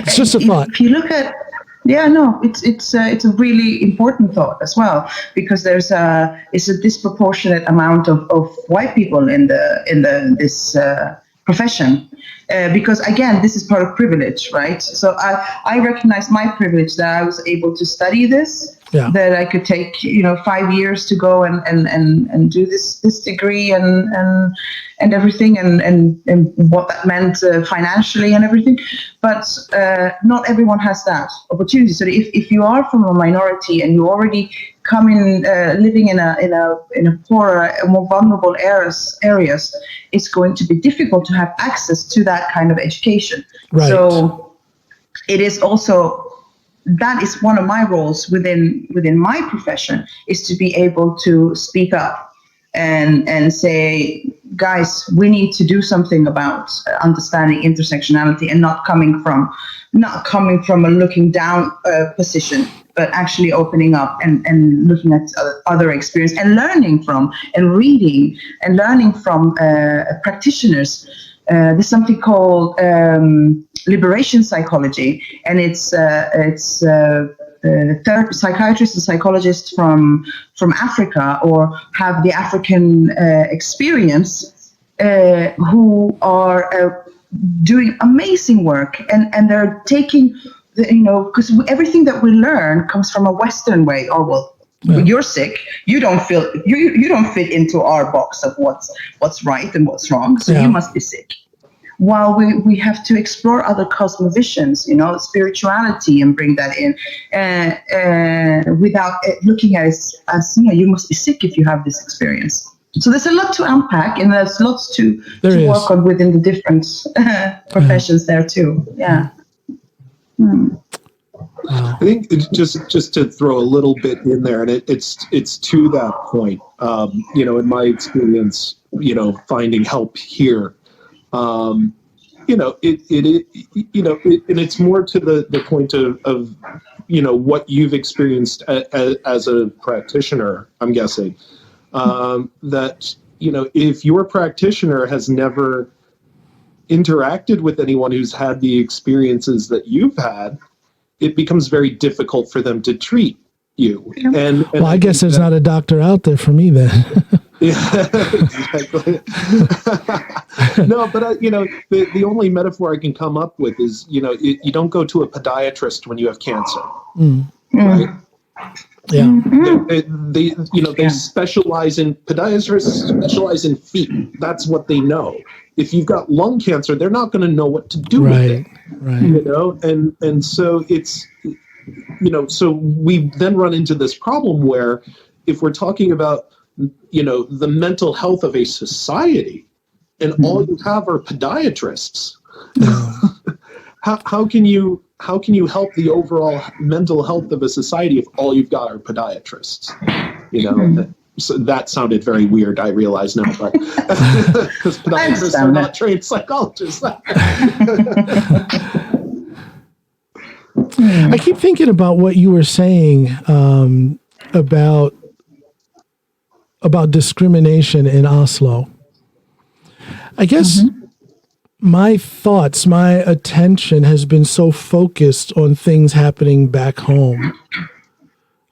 It's just a thought. If you look at, it's a really important thought as well, because it's a disproportionate amount of white people in this profession. Because again, this is part of privilege, right? So I recognize my privilege that I was able to study this, that I could take 5 years to go and do this degree and everything and what that meant financially and everything. But not everyone has that opportunity. So if you are from a minority and you already come in living in a poorer, more vulnerable areas, it's going to be difficult to have access to that kind of education. Right. So it is also, that is one of my roles within my profession, is to be able to speak up and say, guys, we need to do something about understanding intersectionality and not coming from a looking down position, but actually opening up and looking at other experience and learning from and reading and learning from practitioners. There's something called liberation psychology, and it's psychiatrists and psychologists from Africa, or have the African experience, who are doing amazing work, and they're taking, because everything that we learn comes from a Western way. You're sick. You don't fit into our box of what's right and what's wrong. So you must be sick. While we have to explore other cosmovisions, spirituality, and bring that in, without looking at it as you must be sick if you have this experience. So there's a lot to unpack, and there's lots to work on within the different professions there too. Yeah. I think just to throw a little bit in there, and it's to that point. In my experience, finding help here, and it's more to the point of what you've experienced as a practitioner. I'm guessing that if your practitioner has never interacted with anyone who's had the experiences that you've had, it becomes very difficult for them to treat you. And I guess there's not a doctor out there for me then. Yeah, exactly. No, but the only metaphor I can come up with is you don't go to a podiatrist when you have cancer, right? Yeah. They specialize in, podiatrists specialize in feet. That's what they know. If you've got lung cancer, they're not going to know what to do with it. Right. And so it's, so we then run into this problem where if we're talking about, the mental health of a society, and all you have are podiatrists, how can you help the overall mental health of a society if all you've got are podiatrists? So that sounded very weird, I realize now, but because podiatrists are not trained psychologists. I keep thinking about what you were saying about discrimination in Oslo. I guess my attention has been so focused on things happening back home.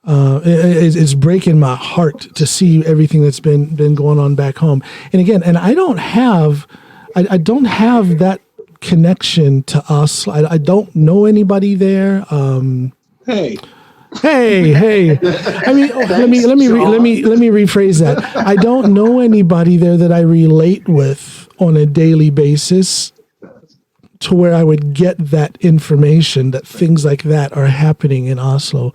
It's breaking my heart to see everything that's been going on back home. And again, I don't have that connection to us. I don't know anybody there. Hey. I mean, let me rephrase that. I don't know anybody there that I relate with on a daily basis to where I would get that information that things like that are happening in Oslo.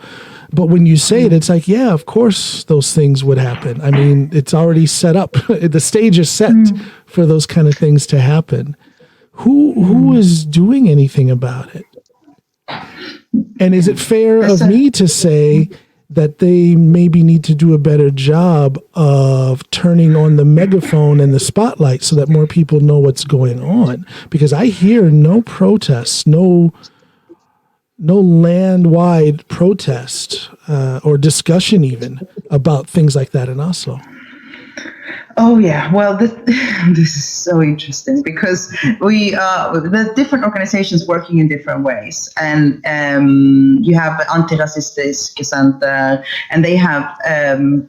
But when you say it, it's like, yeah, of course those things would happen. I mean, it's already set up. The stage is set for those kind of things to happen. Who is doing anything about it? And is it fair of me to say that they maybe need to do a better job of turning on the megaphone and the spotlight so that more people know what's going on? Because I hear no protests, no land-wide protest or discussion even about things like that in Oslo. Oh yeah, well, this is so interesting because the different organizations working in different ways, and you have Antirasistisk Center, and they have a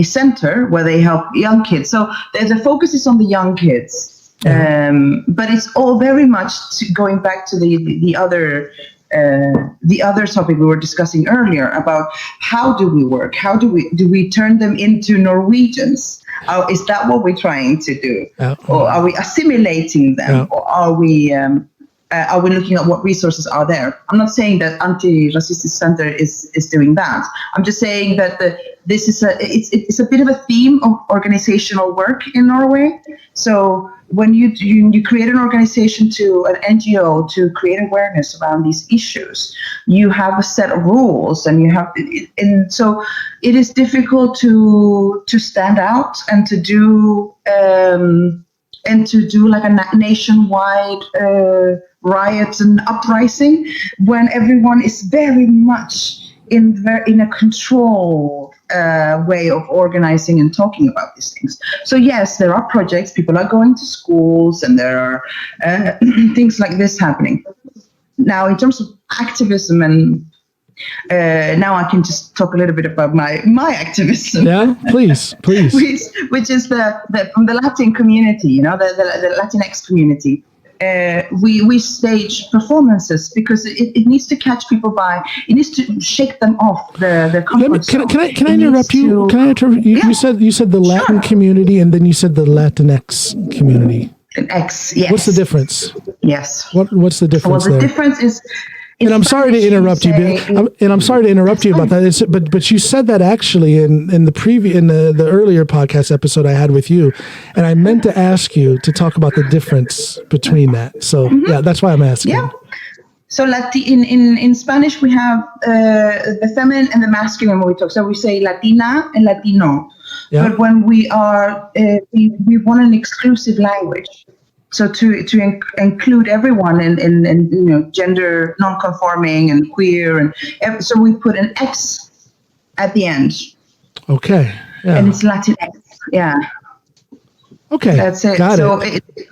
center where they help young kids. So the focus is on the young kids, but it's all very much going back to the other topic we were discussing earlier about how do we work? How do we turn them into Norwegians? Is that what we're trying to do? Or are we assimilating them? Or are we looking at what resources are there? I'm not saying that Antirasistisk Center is doing that. I'm just saying that this is it's a bit of a theme of organizational work in Norway. So when you create an organization to an NGO to create awareness around these issues, you have a set of rules, and so it is difficult to stand out and to do like a nationwide riot and uprising when everyone is very much in a controlled way of organizing and talking about these things. So yes, there are projects, people are going to schools, and there are things like this happening. Now, in terms of activism, and now I can just talk a little bit about my activism. Yeah, please. which is from the Latin community, the Latinx community. We stage performances because it needs to catch people by. It needs to shake them off their comfort zone. Can I interrupt you? Can I interrupt you? Yeah. You said the Latin community, and then you said the Latinx community. X, yes. What's the difference? Yes. What's the difference? Well, the difference is. And I'm sorry to interrupt you, about that. But you said that actually in the earlier podcast episode I had with you, and I meant to ask you to talk about the difference between that. So yeah, that's why I'm asking. Yeah. So in Spanish we have the feminine and the masculine when we talk. So we say Latina and Latino. Yeah. But when we are we want an exclusive language. So to include everyone in gender non-conforming and queer, and so we put an X at the end. Okay. Yeah. And it's Latinx. Yeah. Okay. That's it. So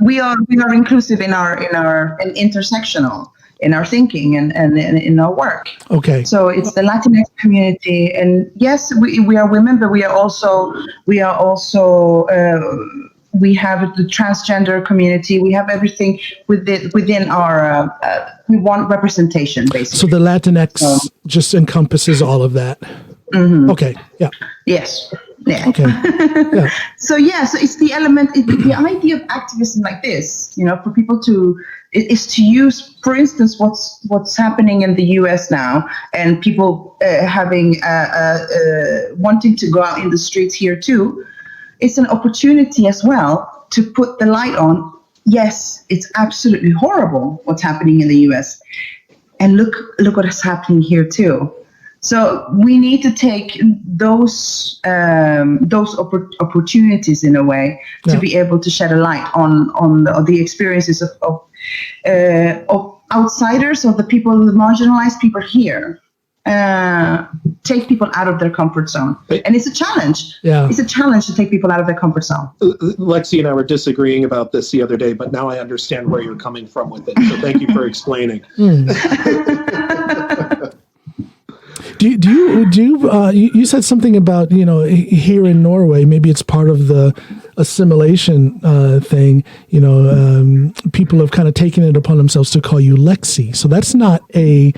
we are inclusive in intersectional in our thinking and in our work. Okay. So it's the Latinx community, and yes, we are women, but we have the transgender community. We have everything within our. We want representation, basically. So the Latinx just encompasses all of that. Mm-hmm. Okay. Yeah. Yes. Yeah. Okay. Yeah. So it's the element. The idea of activism like this, for people is to use, for instance, what's happening in the U.S. now, and people having wanting to go out in the streets here too. It's an opportunity as well to put the light on. Yes, it's absolutely horrible what's happening in the U.S. And look what is happening here too. So we need to take those opportunities in a way to be able to shed a light on the experiences of outsiders, of the marginalized people here. Take people out of their comfort zone, and it's a challenge. Yeah, it's a challenge to take people out of their comfort zone. Lexi and I were disagreeing about this the other day, but now I understand where you're coming from with it. So thank you for explaining. You said something about here in Norway, maybe it's part of the assimilation thing. People have kind of taken it upon themselves to call you Lexi. So that's not a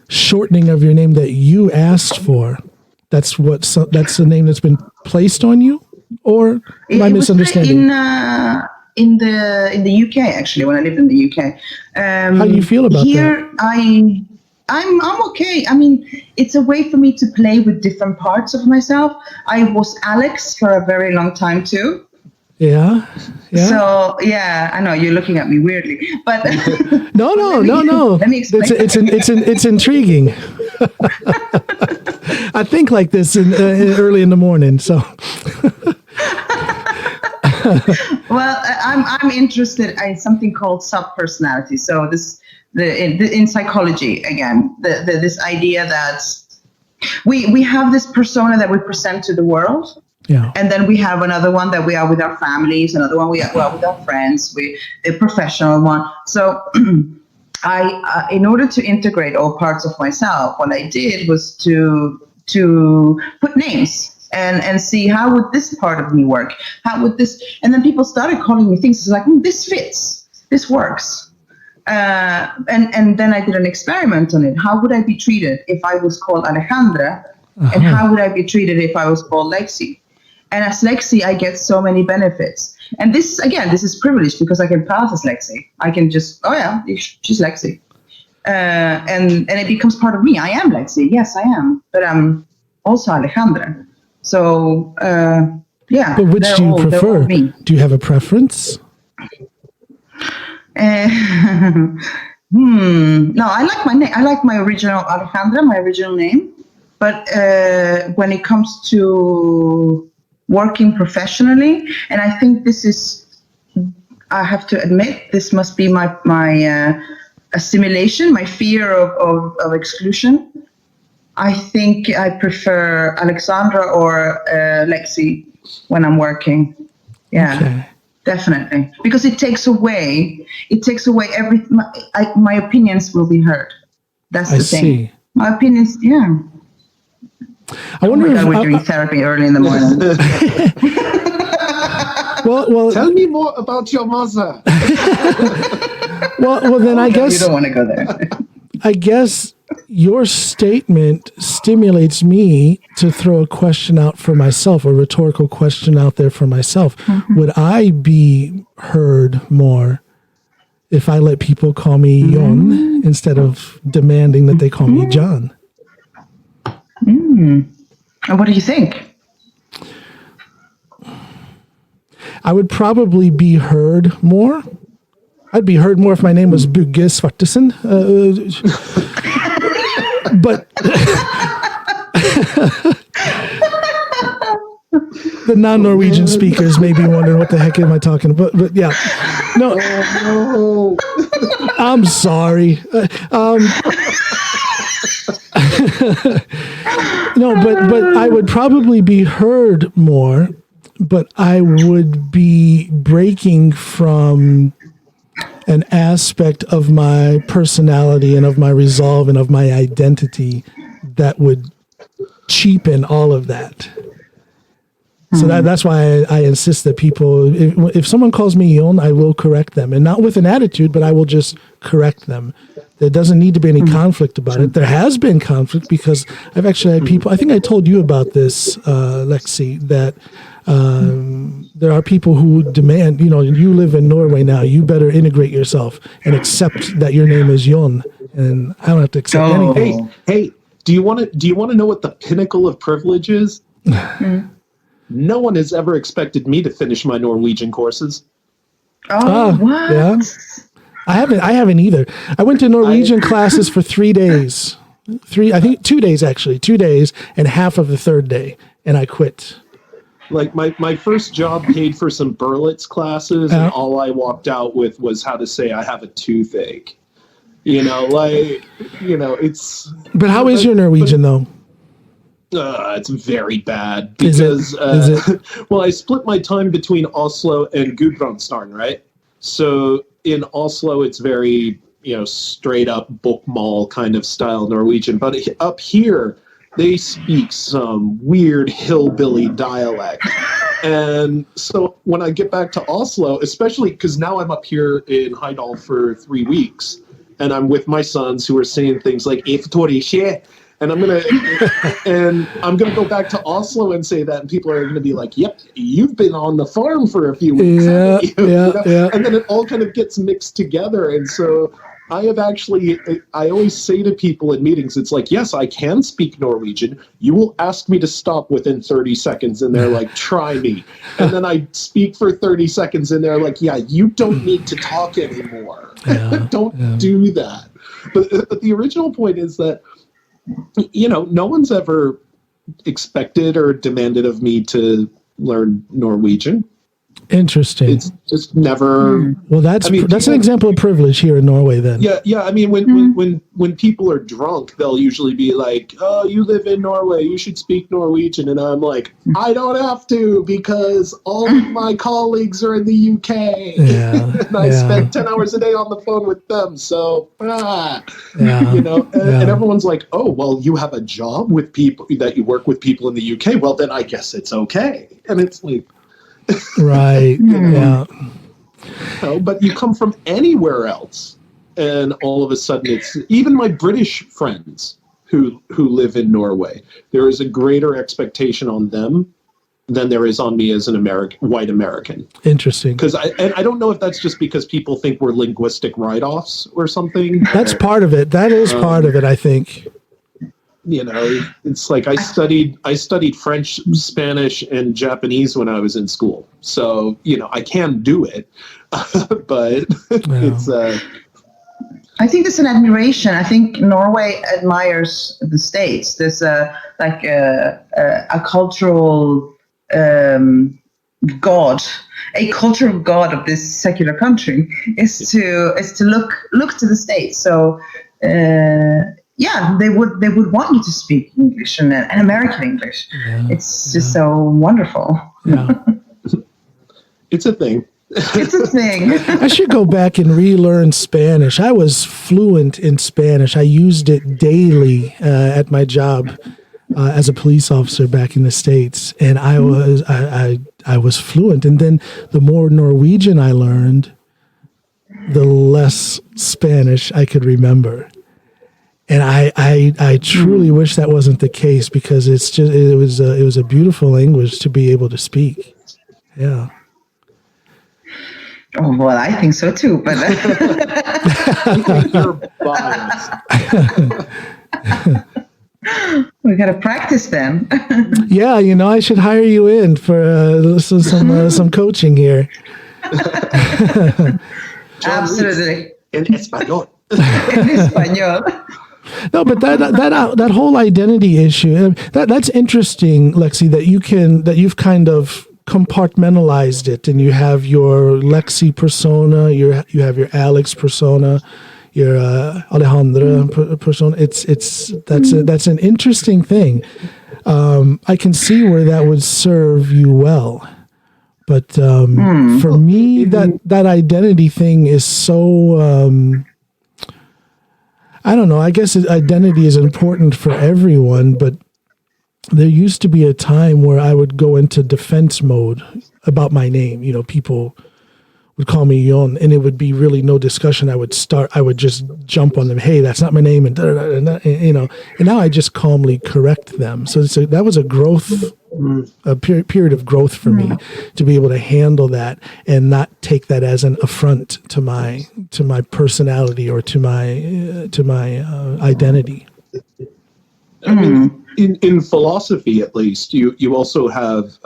shortening of your name that you asked for. That's the name that's been placed on you, or am I misunderstanding? In the UK, actually, when I lived in the UK. How do you feel about here, that? I'm okay. I mean, it's a way for me to play with different parts of myself. I was Alex for a very long time too. Yeah. So I know you're looking at me weirdly, but no. Let me explain. It's intriguing. I think like this early in the morning. So. Well, I'm interested in something called subpersonality. So in psychology again, this idea that we have this persona that we present to the world. Yeah. And then we have another one that we are with our families, another one we are with our friends, a professional one. So I, in order to integrate all parts of myself, what I did was to put names and see how would this part of me work? How would this? And then people started calling me things. It's like, this fits, this works. And then I did an experiment on it. How would I be treated if I was called Alexandra? And how would I be treated if I was called Lexi? And as Lexi, I get so many benefits. And this is privileged because I can pass as Lexi. I can just, she's Lexi. And it becomes part of me. I am Lexi. Yes, I am. But I'm also Alexandra. So, But which do you prefer? Do you have a preference? No, I like my name. I like my original Alexandra, my original name. But when it comes to working professionally, and I think this is, I have to admit, this must be my assimilation, my fear of exclusion. I think I prefer Alexandra or Lexi when I'm working. Yeah. Okay. Definitely, because it takes away my opinions will be heard. That's the thing. See. My opinions, yeah. I wonder if we're doing therapy early in the morning. well, tell me more about your mother. well, then I guess you don't want to go there. I guess your statement stimulates me to throw a question out for myself, a rhetorical question out there for myself. Mm-hmm. Would I be heard more if I let people call me Jon instead of demanding that they call me John? And what do you think? I would probably be heard more. I'd be heard more if my name was Bugge Svartesen. But the non-Norwegian speakers may be wondering, what the heck am I talking about? But yeah, no, I'm sorry. No, but I would probably be heard more, but I would be breaking from an aspect of my personality and of my resolve and of my identity that would cheapen all of that. So that's why I insist that people, if someone calls me Jon, I will correct them, and not with an attitude, but I will just correct them. There doesn't need to be any conflict about it. There has been conflict because I've actually had people, I think I told you about this, Lexi, that there are people who demand, you live in Norway now, you better integrate yourself and accept that your name is Jon, and I don't have to accept anything. Hey, do you want to know what the pinnacle of privilege is? No one has ever expected me to finish my Norwegian courses. What? Yeah. I haven't either. I went to Norwegian classes for 3 days. 2 days actually. 2 days and half of the third day, and I quit. Like my first job paid for some Berlitz classes, and all I walked out with was how to say I have a toothache. It's. But how is your Norwegian though? It's very bad because is it? Well, I split my time between Oslo and Gudbrandsdalen, right? So in Oslo, it's very straight up bokmål kind of style Norwegian, but up here they speak some weird hillbilly dialect. And so when I get back to Oslo, especially because now I'm up here in Heidal for 3 weeks, and I'm with my sons who are saying things like "Iftorishe," and I'm gonna go back to Oslo and say that, and people are gonna be like, "Yep, you've been on the farm for a few weeks." Yeah. And then it all kind of gets mixed together, and so I always say to people in meetings, it's like, yes, I can speak Norwegian. You will ask me to stop within 30 seconds, and they're like, try me. And then I speak for 30 seconds, and they're like, yeah, you don't need to talk anymore. Don't do that. But the original point is that, no one's ever expected or demanded of me to learn Norwegian. Interesting. It's just never. Well, that's an example of privilege here in Norway. Then, yeah. I mean, when people are drunk, they'll usually be like, "Oh, you live in Norway, you should speak Norwegian," and I'm like, "I don't have to because all of my colleagues are in the UK, and I spend 10 hours a day on the phone with them." So, and everyone's like, "Oh, well, you have a job with people that you work with people in the UK. Well, then I guess it's okay." And it's like. Right. But you come from anywhere else, and all of a sudden, it's even my British friends who live in Norway. There is a greater expectation on them than there is on me as an white American. Interesting. Because I don't know if that's just because people think we're linguistic write-offs or something. That's part of it. That is part of it, I think. It's like I studied French, Spanish, and Japanese when I was in school. So, I can do it, but it's. I think there's an admiration. I think Norway admires the States. There's a cultural god. A cultural god of this secular country is to look to the States. So. They would want you to speak English and American English. Yeah, it's just so wonderful. Yeah. It's a thing. It's a thing. I should go back and relearn Spanish. I was fluent in Spanish. I used it daily at my job as a police officer back in the States, and I was fluent. And then the more Norwegian I learned, the less Spanish I could remember. And I truly wish that wasn't the case, because it was a beautiful language to be able to speak. Yeah. Oh, well, I think so too, but you're biased. We got to practice then. Yeah, I should hire you in for some coaching here. Absolutely. En español. En español. No, but that whole identity issue, that's interesting, Lexi, that you've kind of compartmentalized it, and you have your Lexi persona, you have your Alex persona, your Alexandra persona. That's an interesting thing. I can see where that would serve you well, but for me, that identity thing is so. I don't know. I guess identity is important for everyone, but there used to be a time where I would go into defense mode about my name. People would call me Jon, and it would be really no discussion. I would just jump on them. Hey, that's not my name, and now I just calmly correct them. So that was a period of growth for me to be able to handle that and not take that as an affront to my personality or to my identity. I mean, in philosophy, at least, you also have,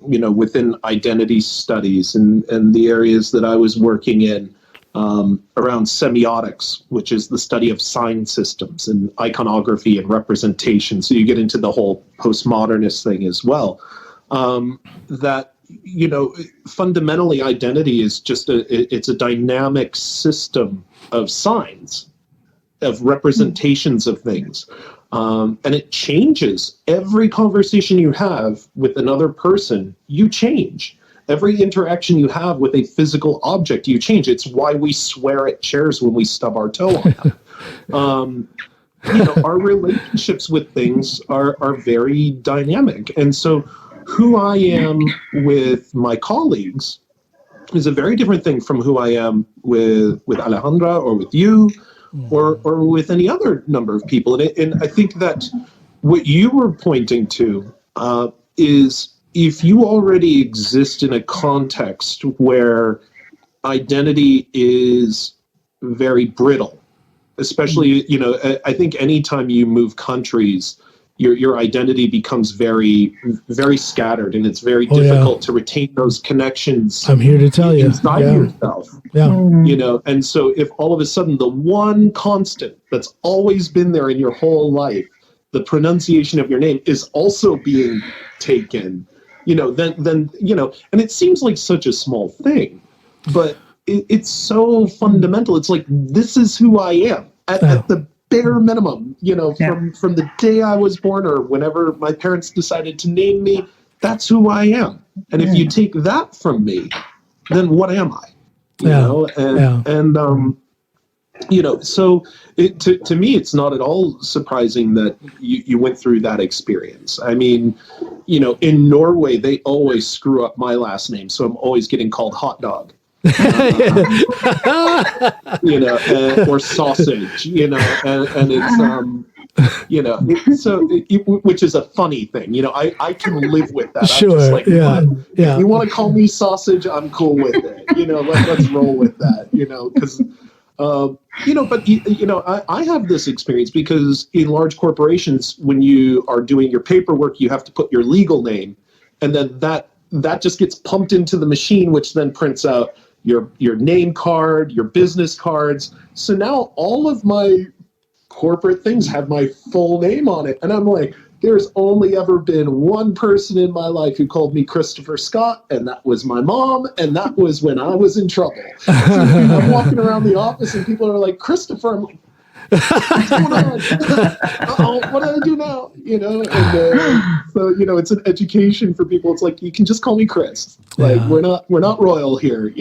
within identity studies and the areas that I was working in around semiotics, which is the study of sign systems and iconography and representation. So you get into the whole postmodernist thing as well. That, fundamentally identity is just it's a dynamic system of signs, of representations of things. And it changes. Every conversation you have with another person, you change. Every interaction you have with a physical object, you change. It's why we swear at chairs when we stub our toe on them. Our relationships with things are very dynamic. And so who I am with my colleagues is a very different thing from who I am with Alejandra or with you. Or with any other number of people. And I think that what you were pointing to is if you already exist in a context where identity is very brittle, especially, I think anytime you move countries, your identity becomes very, very scattered, and it's very difficult to retain those connections. I'm here to tell you. Inside yourself. Yeah. And so if all of a sudden the one constant that's always been there in your whole life, the pronunciation of your name, is also being taken, then and it seems like such a small thing, but it's so fundamental. It's like, this is who I am at the bare minimum, from the day I was born or whenever my parents decided to name me. That's who I am. And if you take that from me, then what am I? So to me, it's not at all surprising that you went through that experience. I mean, in Norway, they always screw up my last name, so I'm always getting called hot dog. Or sausage, and it's, which is a funny thing. I can live with that. Sure. I'm just like, you want to call me sausage? I'm cool with it. Let's roll with that, because, I have this experience because in large corporations, when you are doing your paperwork, you have to put your legal name, and then that just gets pumped into the machine, which then prints out your name card, your business cards. So now all of my corporate things have my full name on it. And I'm like, there's only ever been one person in my life who called me Christopher Scott, and that was my mom, and that was when I was in trouble. So I'm walking around the office and people are like, Christopher, I'm like, what's going on? What do I do now? So it's an education for people. It's like, you can just call me Chris. Like, we're not royal here.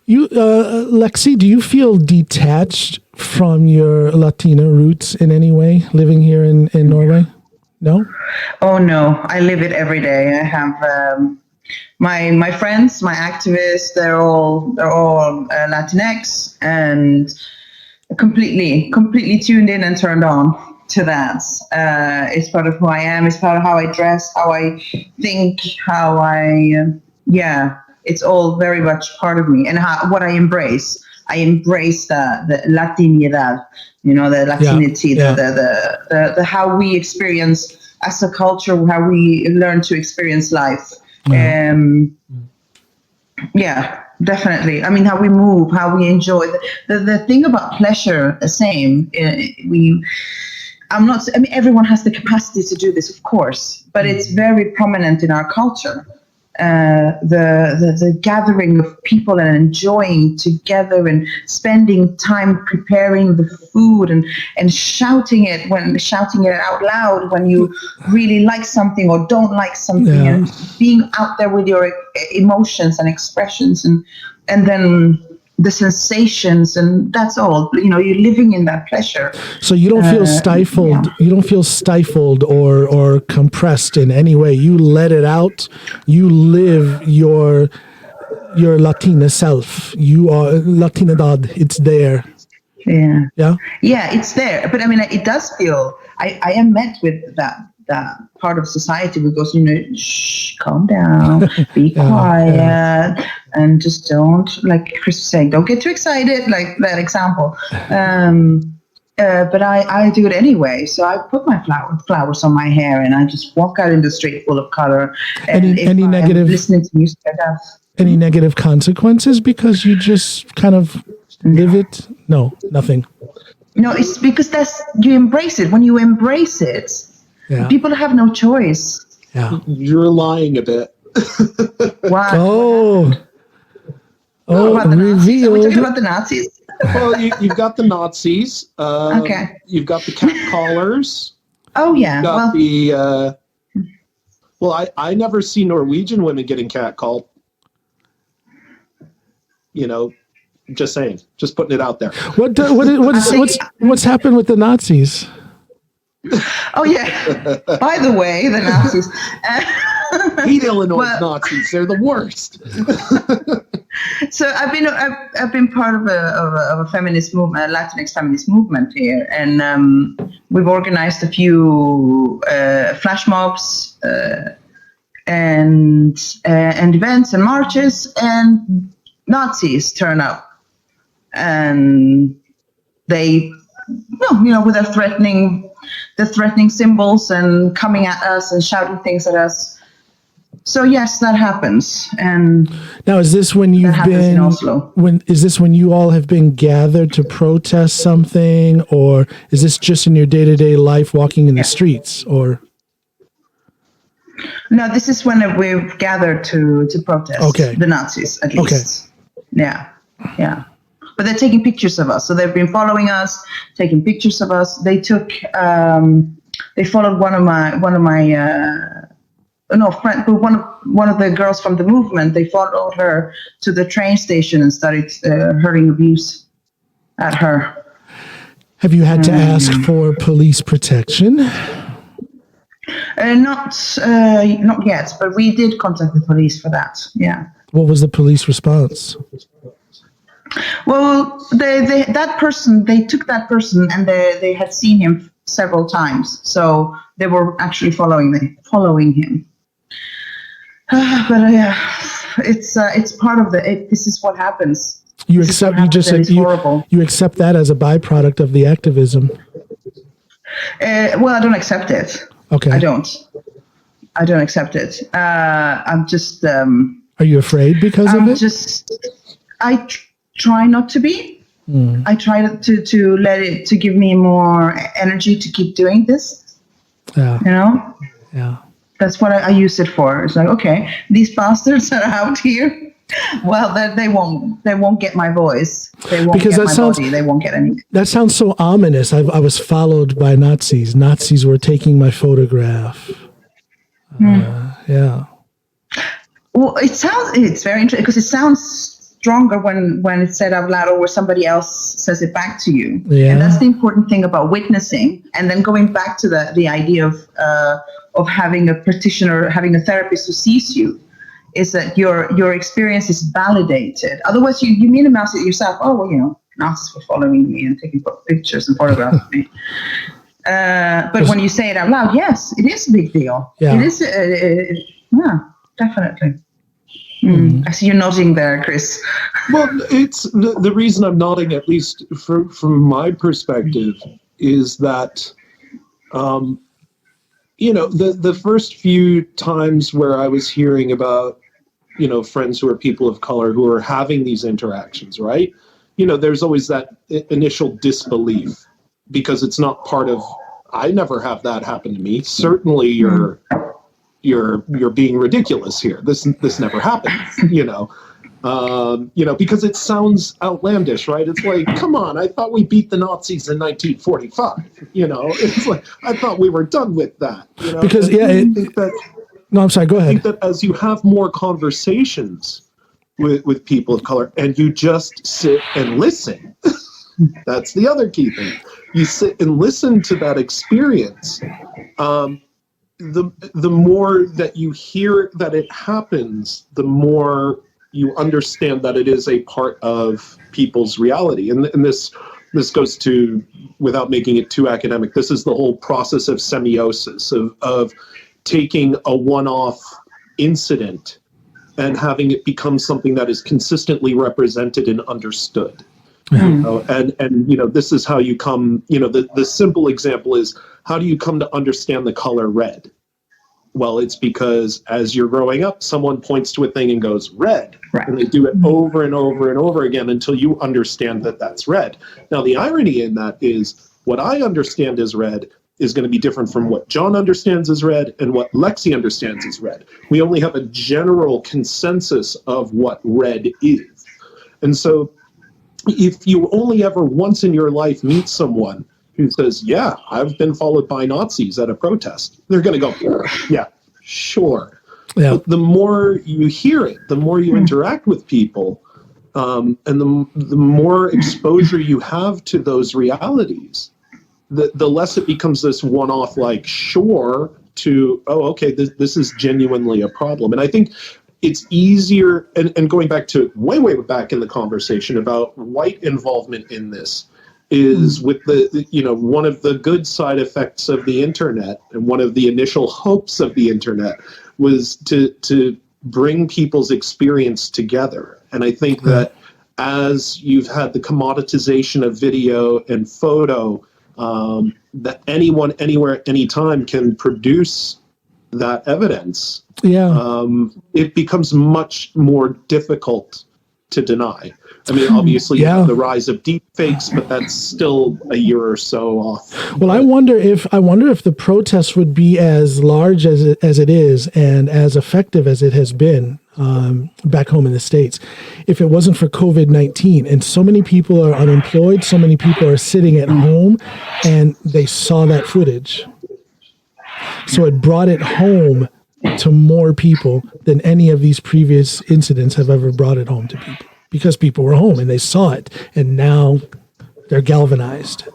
You, Lexi, do you feel detached from your Latina roots in any way, living here in Norway? No? Oh no, I live it every day. I have my friends, my activists. They're all Latinx and completely tuned in and turned on to that. It's part of who I am. It's part of how I dress, how I think, how I it's all very much part of me and what I embrace. I embrace the Latinidad, the Latinity, the how we experience as a culture, how we learn to experience life. Definitely. I mean, how we move, how we enjoy. The thing about pleasure, the same. Everyone has the capacity to do this, of course, but it's very prominent in our culture. The gathering of people and enjoying together and spending time preparing the food and shouting it out loud when you really like something or don't like something, and being out there with your emotions and expressions and then the sensations, and that's all. You're living in that pleasure. So you don't feel stifled. You don't feel stifled or compressed in any way. You let it out. You live your Latina self. You are Latinidad. It's there. Yeah, it's there. But I mean, it does feel. I am met with that part of society who goes, shh, calm down, be quiet, and just don't, like Chris was saying, don't get too excited, like that example. But I do it anyway. So I put my flowers on my hair, and I just walk out in the street full of color. And any negative listening to music, any negative consequences because you just kind of live it? No, nothing. No, it's because you embrace it. When you embrace it, people have no choice. Yeah, you're lying a bit. Wow. Oh, about the Nazis? Are we talking revealed. about the Nazis? Well, you've got the Nazis. Okay. You've got the cat callers. Oh yeah. You've got I never see Norwegian women getting catcalled. Just saying, just putting it out there. What's happened with the Nazis? Oh yeah. By the way, the Nazis. Hate Illinois Nazis. They're the worst. So I've been part of a feminist movement, a Latinx feminist movement here, and we've organized a few flash mobs and events and marches, and Nazis turn up, and they, with their threatening symbols and coming at us and shouting things at us. So yes, that happens. And now, is this when you've been in Oslo? Is this when you all have been gathered to protest something, or is this just in your day-to-day life, walking in the streets? Or No, this is when we've gathered to protest the Nazis, at least. Yeah. But they're taking pictures of us. So they've been following us, taking pictures of us. They took, they followed one of the girls from the movement. They followed her to the train station and started hurling abuse at her. Have you had to ask for police protection? Not yet, but we did contact the police for that. Yeah. What was the police response? Well, they took that person and they had seen him several times, so they were actually following him. But it's part of this is what happens. You accept that as a byproduct of the activism. Well, I don't accept it. Okay. I don't accept it. I'm just. Are you afraid because of it? I try not to be. I try to let it to give me more energy to keep doing this. Yeah. You know. Yeah. That's what I use it for. It's like, okay, these bastards that are out here. Well, they won't get my voice. They won't get my body. They won't get anything. That sounds so ominous. I was followed by Nazis. Nazis were taking my photograph. Yeah. Well, it's very interesting because it sounds stronger when it's said out loud or where somebody else says it back to you. Yeah. And that's the important thing about witnessing. And then going back to the idea of having a practitioner, having a therapist who sees you. Is that your experience is validated? Otherwise, you minimize it yourself. Oh, well, Nazis were following me and taking pictures and photographs of me. But when you say it out loud, yes, it is a big deal. Yeah. It is. Yeah, definitely. I see you nodding there, Chris. Well, it's the reason I'm nodding, at least from my perspective, is that. The first few times where I was hearing about, friends who are people of color who are having these interactions, right? There's always that initial disbelief because it's not part of, I never have that happen to me. Certainly you're being ridiculous here. This never happens, because it sounds outlandish, right? It's like, come on, I thought we beat the Nazis in 1945. It's like, I thought we were done with that. Because, no, I'm sorry, go ahead. I think that as you have more conversations with people of color and you just sit and listen, that's the other key thing. You sit and listen to that experience. The more that you hear that it happens, the more you understand that it is a part of people's reality. And this goes to, without making it too academic, this is the whole process of semiosis, of taking a one-off incident and having it become something that is consistently represented and understood. And this is how you come, the simple example is, how do you come to understand the color red? Well, it's because as you're growing up, someone points to a thing and goes, red. Right. And they do it over and over and over again until you understand that that's red. Now, the irony in that is what I understand as red is going to be different from what John understands as red and what Lexi understands as red. We only have a general consensus of what red is. And so if you only ever once in your life meet someone who says, yeah, I've been followed by Nazis at a protest, they're going to go, yeah, sure. Yeah. But the more you hear it, the more you interact with people, and the more exposure you have to those realities, the less it becomes this one-off, like, sure, to, oh, okay, this is genuinely a problem. And I think it's easier, and going back to way back in the conversation about white involvement in this, is with the one of the good side effects of the internet, and one of the initial hopes of the internet was to bring people's experience together. And I think that as you've had the commoditization of video and photo, that anyone, anywhere, anytime can produce that evidence, it becomes much more difficult to deny. I mean, obviously, you have the rise of deep fakes, but that's still a year or so off. Well, I wonder if the protest would be as large as it is and as effective as it has been back home in the States if it wasn't for COVID-19. And so many people are unemployed, so many people are sitting at home, and they saw that footage. So it brought it home to more people than any of these previous incidents have ever brought it home to people, because people were home and they saw it, and now they're galvanized.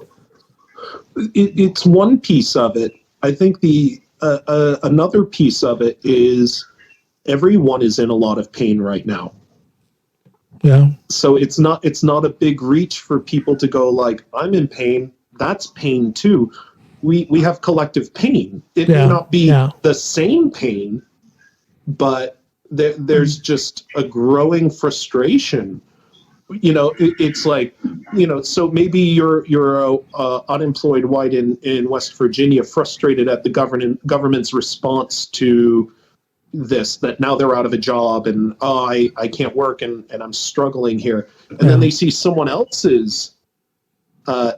It's one piece of it. I think the another piece of it is everyone is in a lot of pain right now. Yeah. So it's not a big reach for people to go like, I'm in pain. That's pain too. We have collective pain. It may not be the same pain, but there's just a growing frustration. You know, it's like, you know, so maybe you're unemployed white in West Virginia, frustrated at the government's response to this, that now they're out of a job and I can't work and I'm struggling here. And then they see someone else's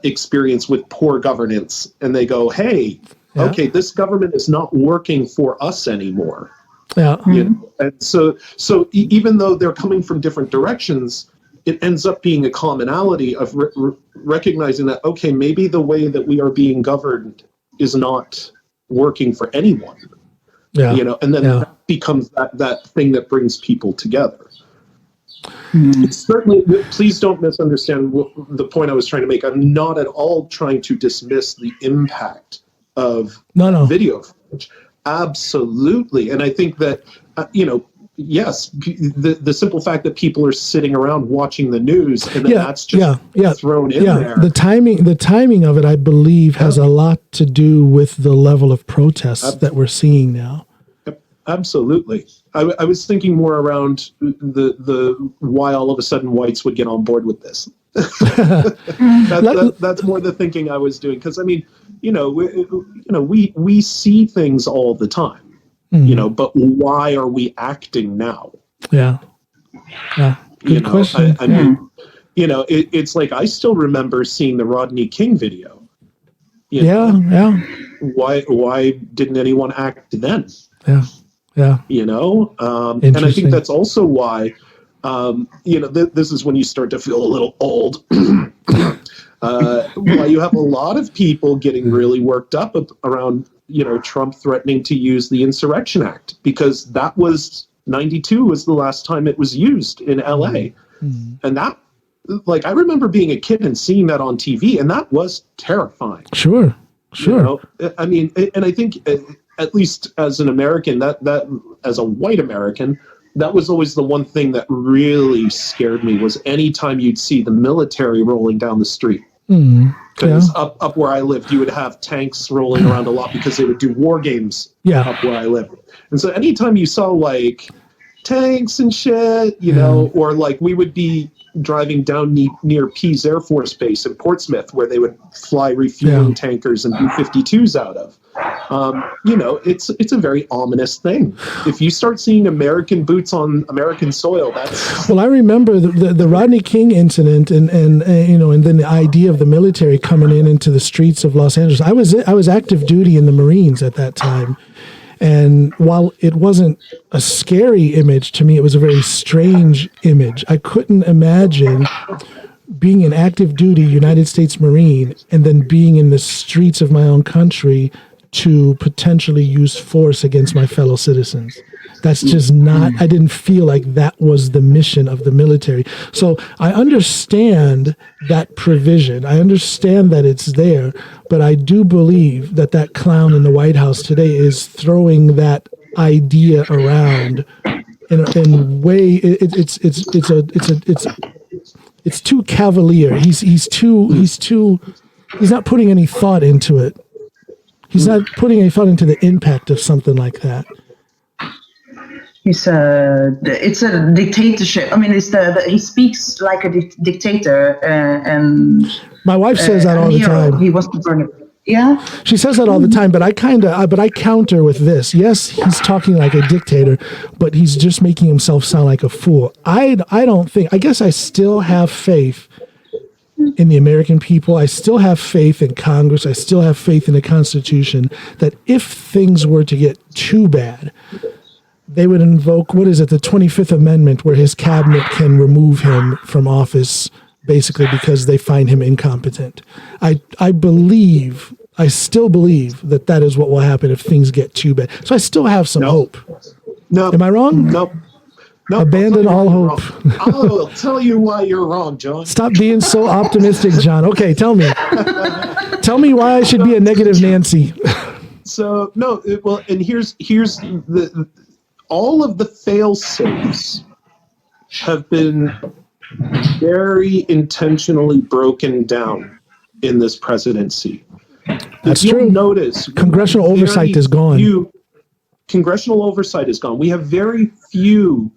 experience with poor governance and they go, hey, okay, this government is not working for us anymore. Yeah. You know? And so even though they're coming from different directions, it ends up being a commonality of recognizing that, okay, maybe the way that we are being governed is not working for anyone. Yeah. You know, and then that becomes that thing that brings people together. It's certainly, please don't misunderstand the point I was trying to make. I'm not at all trying to dismiss the impact of video footage. Absolutely. And I think that, you know, yes, the simple fact that people are sitting around watching the news and then that's just thrown in there. The timing of it, I believe, has a lot to do with the level of protests that we're seeing now. Absolutely. I was thinking more around the why all of a sudden whites would get on board with this. That's more the thinking I was doing. Because I mean, we see things all the time. You know, but why are we acting now? Yeah. Good question. I mean, you know, it's like I still remember seeing the Rodney King video. Why didn't anyone act then? Yeah. You know, and I think that's also why, you know, this is when you start to feel a little old. Why you have a lot of people getting really worked up around, you know, Trump threatening to use the Insurrection Act, because that was 92 was the last time it was used in LA. And that, like, I remember being a kid and seeing that on TV, and that was terrifying. Sure. You know? I mean, and I think at least as an American, that as a white American, that was always the one thing that really scared me, was anytime you'd see the military rolling down the street. Because up where I lived, you would have tanks rolling around a lot because they would do war games up where I lived. And so anytime you saw like tanks and shit, you know, or like we would be driving down near Pease Air Force Base in Portsmouth, where they would fly refueling tankers and B-52s out of. You know, it's a very ominous thing. If you start seeing American boots on American soil, that's... Well, I remember the Rodney King incident and you know, and then the idea of the military coming into the streets of Los Angeles. I was active duty in the Marines at that time. And while it wasn't a scary image to me, it was a very strange image. I couldn't imagine being an active duty United States Marine and then being in the streets of my own country to potentially use force against my fellow citizens. That's just not, I didn't feel like that was the mission of the military. So I understand that provision. I understand that it's there, but I do believe that clown in the White House today is throwing that idea around in a way. It's too cavalier. He's not putting any thought into it. He's not putting any thought into the impact of something like that. It's a dictatorship. I mean, he speaks like a dictator, and my wife says that all the time. He wants to burn it. Yeah. She says that all the time, but I counter with this. Yes, he's talking like a dictator, but he's just making himself sound like a fool. I guess I still have faith in the American people. I still have faith in Congress. I still have faith in the Constitution that if things were to get too bad, they would invoke, the 25th Amendment, where his cabinet can remove him from office basically because they find him incompetent. I still believe that is what will happen if things get too bad. So I still have some hope. No. Am I wrong? No. Abandon all hope. I'll tell you why you're wrong, John. Stop being so optimistic, John. Okay, tell me. Tell me why I should be a negative Nancy. So, no, and here's the all of the fail-safes have been very intentionally broken down in this presidency. That's if true. You'll notice congressional oversight is gone. Congressional oversight is gone. We have very few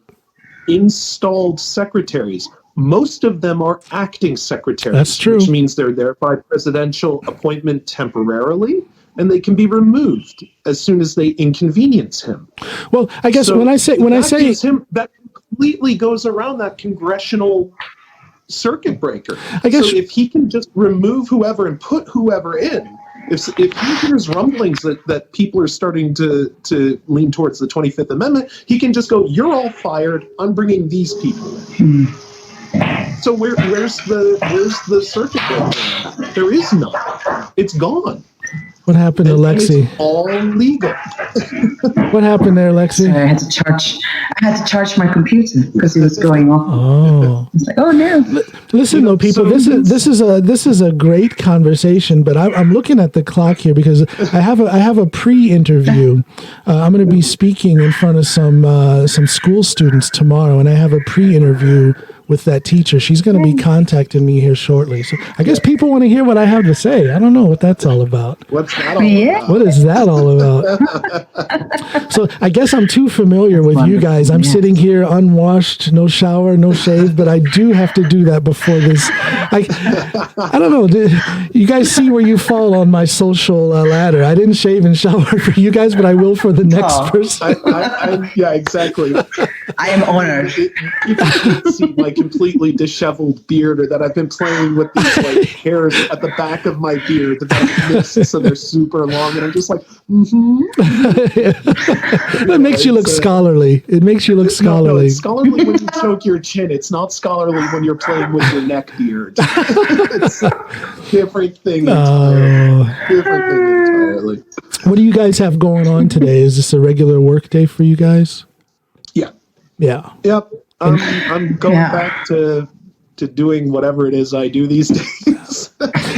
installed secretaries. Most of them are acting secretaries. That's true. Which means they're there by presidential appointment temporarily, and they can be removed as soon as they inconvenience him. Well, I guess when I say that completely goes around that congressional circuit breaker. I guess so if he can just remove whoever and put whoever in, if he hears rumblings that people are starting to lean towards the 25th Amendment, he can just go, "You're all fired. I'm bringing these people in." So where's the circuit breaker? There is none. It's gone. What happened to Lexi? It's all legal. What happened there, Lexi? I had to charge my computer because it was going off. Oh. It's like, oh no. Listen, though, people, this is a great conversation, but I'm looking at the clock here because I have a pre-interview. I'm going to be speaking in front of some school students tomorrow, and I have a pre-interview with that teacher. She's going to be contacting me here shortly. So I guess people want to hear what I have to say. I don't know what that's all about. What's that all about? What is that all about? So I guess I'm too familiar with you guys. I'm sitting here unwashed, no shower, no shave, but I do have to do that before this. I don't know. You guys see where you fall on my social ladder. I didn't shave and shower for you guys, but I will for the next person. Yeah, exactly. I am honored. If you can see my completely disheveled beard, or that I've been playing with these like hairs at the back of my beard that I've missed, so they're super long, and I'm just like, That makes you look scholarly. It makes you look scholarly. No, it's scholarly when you choke your chin. It's not scholarly when you're playing with your neck beard. It's a different thing entirely. Different thing entirely. What do you guys have going on today? Is this a regular work day for you guys? Yeah. Yeah. Yep. I'm going back to doing whatever it is I do these days.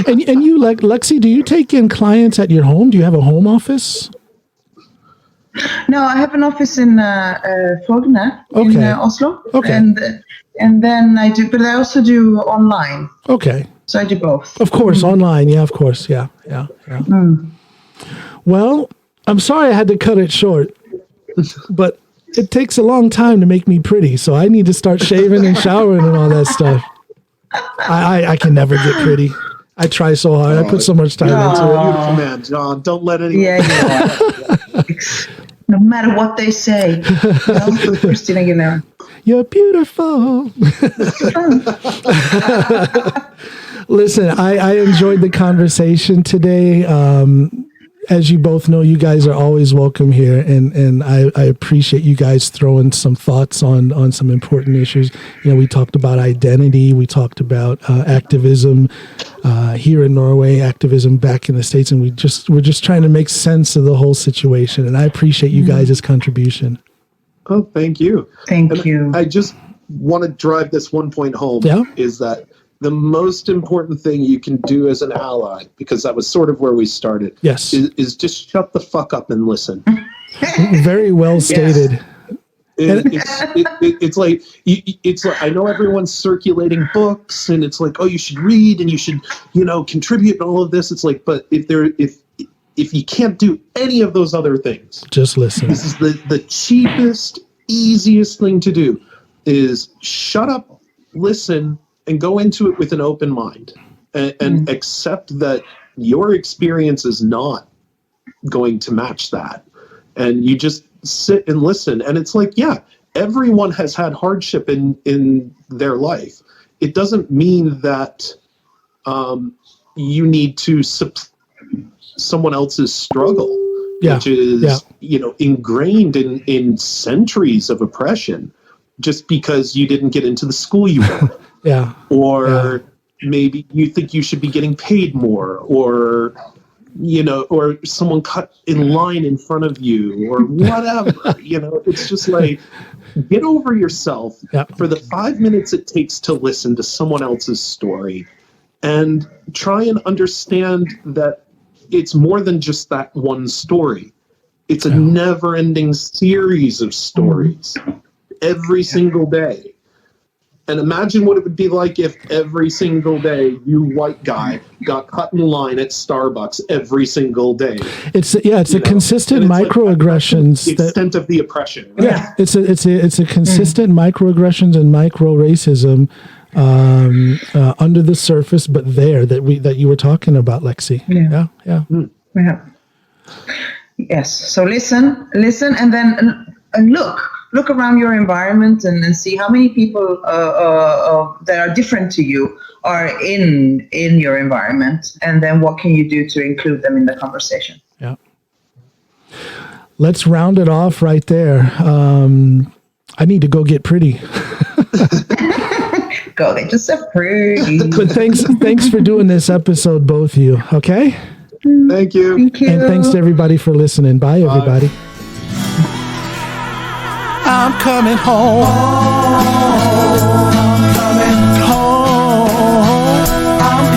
And you, Lexi, do you take in clients at your home? Do you have a home office? No, I have an office in Frogner in Oslo. Okay. And then I do, but I also do online. Okay. So I do both. Of course, online. Yeah, of course. Yeah. Well, I'm sorry I had to cut it short, but it takes a long time to make me pretty, so I need to start shaving and showering and all that stuff. I can never get pretty. I try so hard. I put so much time into it. Beautiful man, John. Don't let anyone. Yeah. No matter what they say, Christina Aguilera. You're beautiful. Listen, I enjoyed the conversation today. As you both know, you guys are always welcome here, and I appreciate you guys throwing some thoughts on some important issues. You know, we talked about identity, we talked about activism here in Norway, activism back in the States, and we're just trying to make sense of the whole situation. And I appreciate you guys' contribution. Oh, thank you. Thank you. I just want to drive this one point home. Yeah. Is that the most important thing you can do as an ally, because that was sort of where we started. Yes. Is just shut the fuck up and listen. Very well stated. It's like I know everyone's circulating books, and it's like, oh, you should read and you should, contribute and all of this. It's like, but if you can't do any of those other things, just listen. This is the cheapest, easiest thing to do is shut up, listen, and go into it with an open mind and accept that your experience is not going to match that. And you just sit and listen. And it's like, yeah, everyone has had hardship in their life. It doesn't mean that you need to someone else's struggle, which is, ingrained in centuries of oppression, just because you didn't get into the school you wanted. Or maybe you think you should be getting paid more, or or someone cut in line in front of you, or whatever. It's just like, get over yourself for the 5 minutes it takes to listen to someone else's story, and try and understand that it's more than just that one story. It's a never-ending series of stories every single day. And imagine what it would be like if every single day you white guy got cut in line at Starbucks every single day. It's a consistent microaggressions. Like, the extent of the oppression. Right? It's a consistent microaggressions and micro racism under the surface, but that you were talking about, Lexi. Yeah. Yes. So listen, and then look around your environment and see how many people that are different to you are in your environment, and then what can you do to include them in the conversation. Yeah. Let's round it off right there. I need to go get pretty. Go get yourself pretty. But thanks for doing this episode, both of you. Okay. Thank you. Thank you. And thanks to everybody for listening. Bye, everybody. I'm coming home. I'm coming home.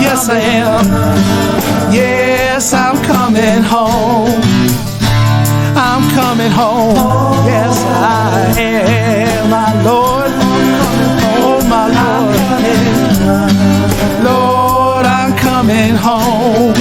Yes, I am. Yes, I'm coming home. I'm coming home. Yes, I am, my Lord. Oh, my Lord. Lord, I'm coming home.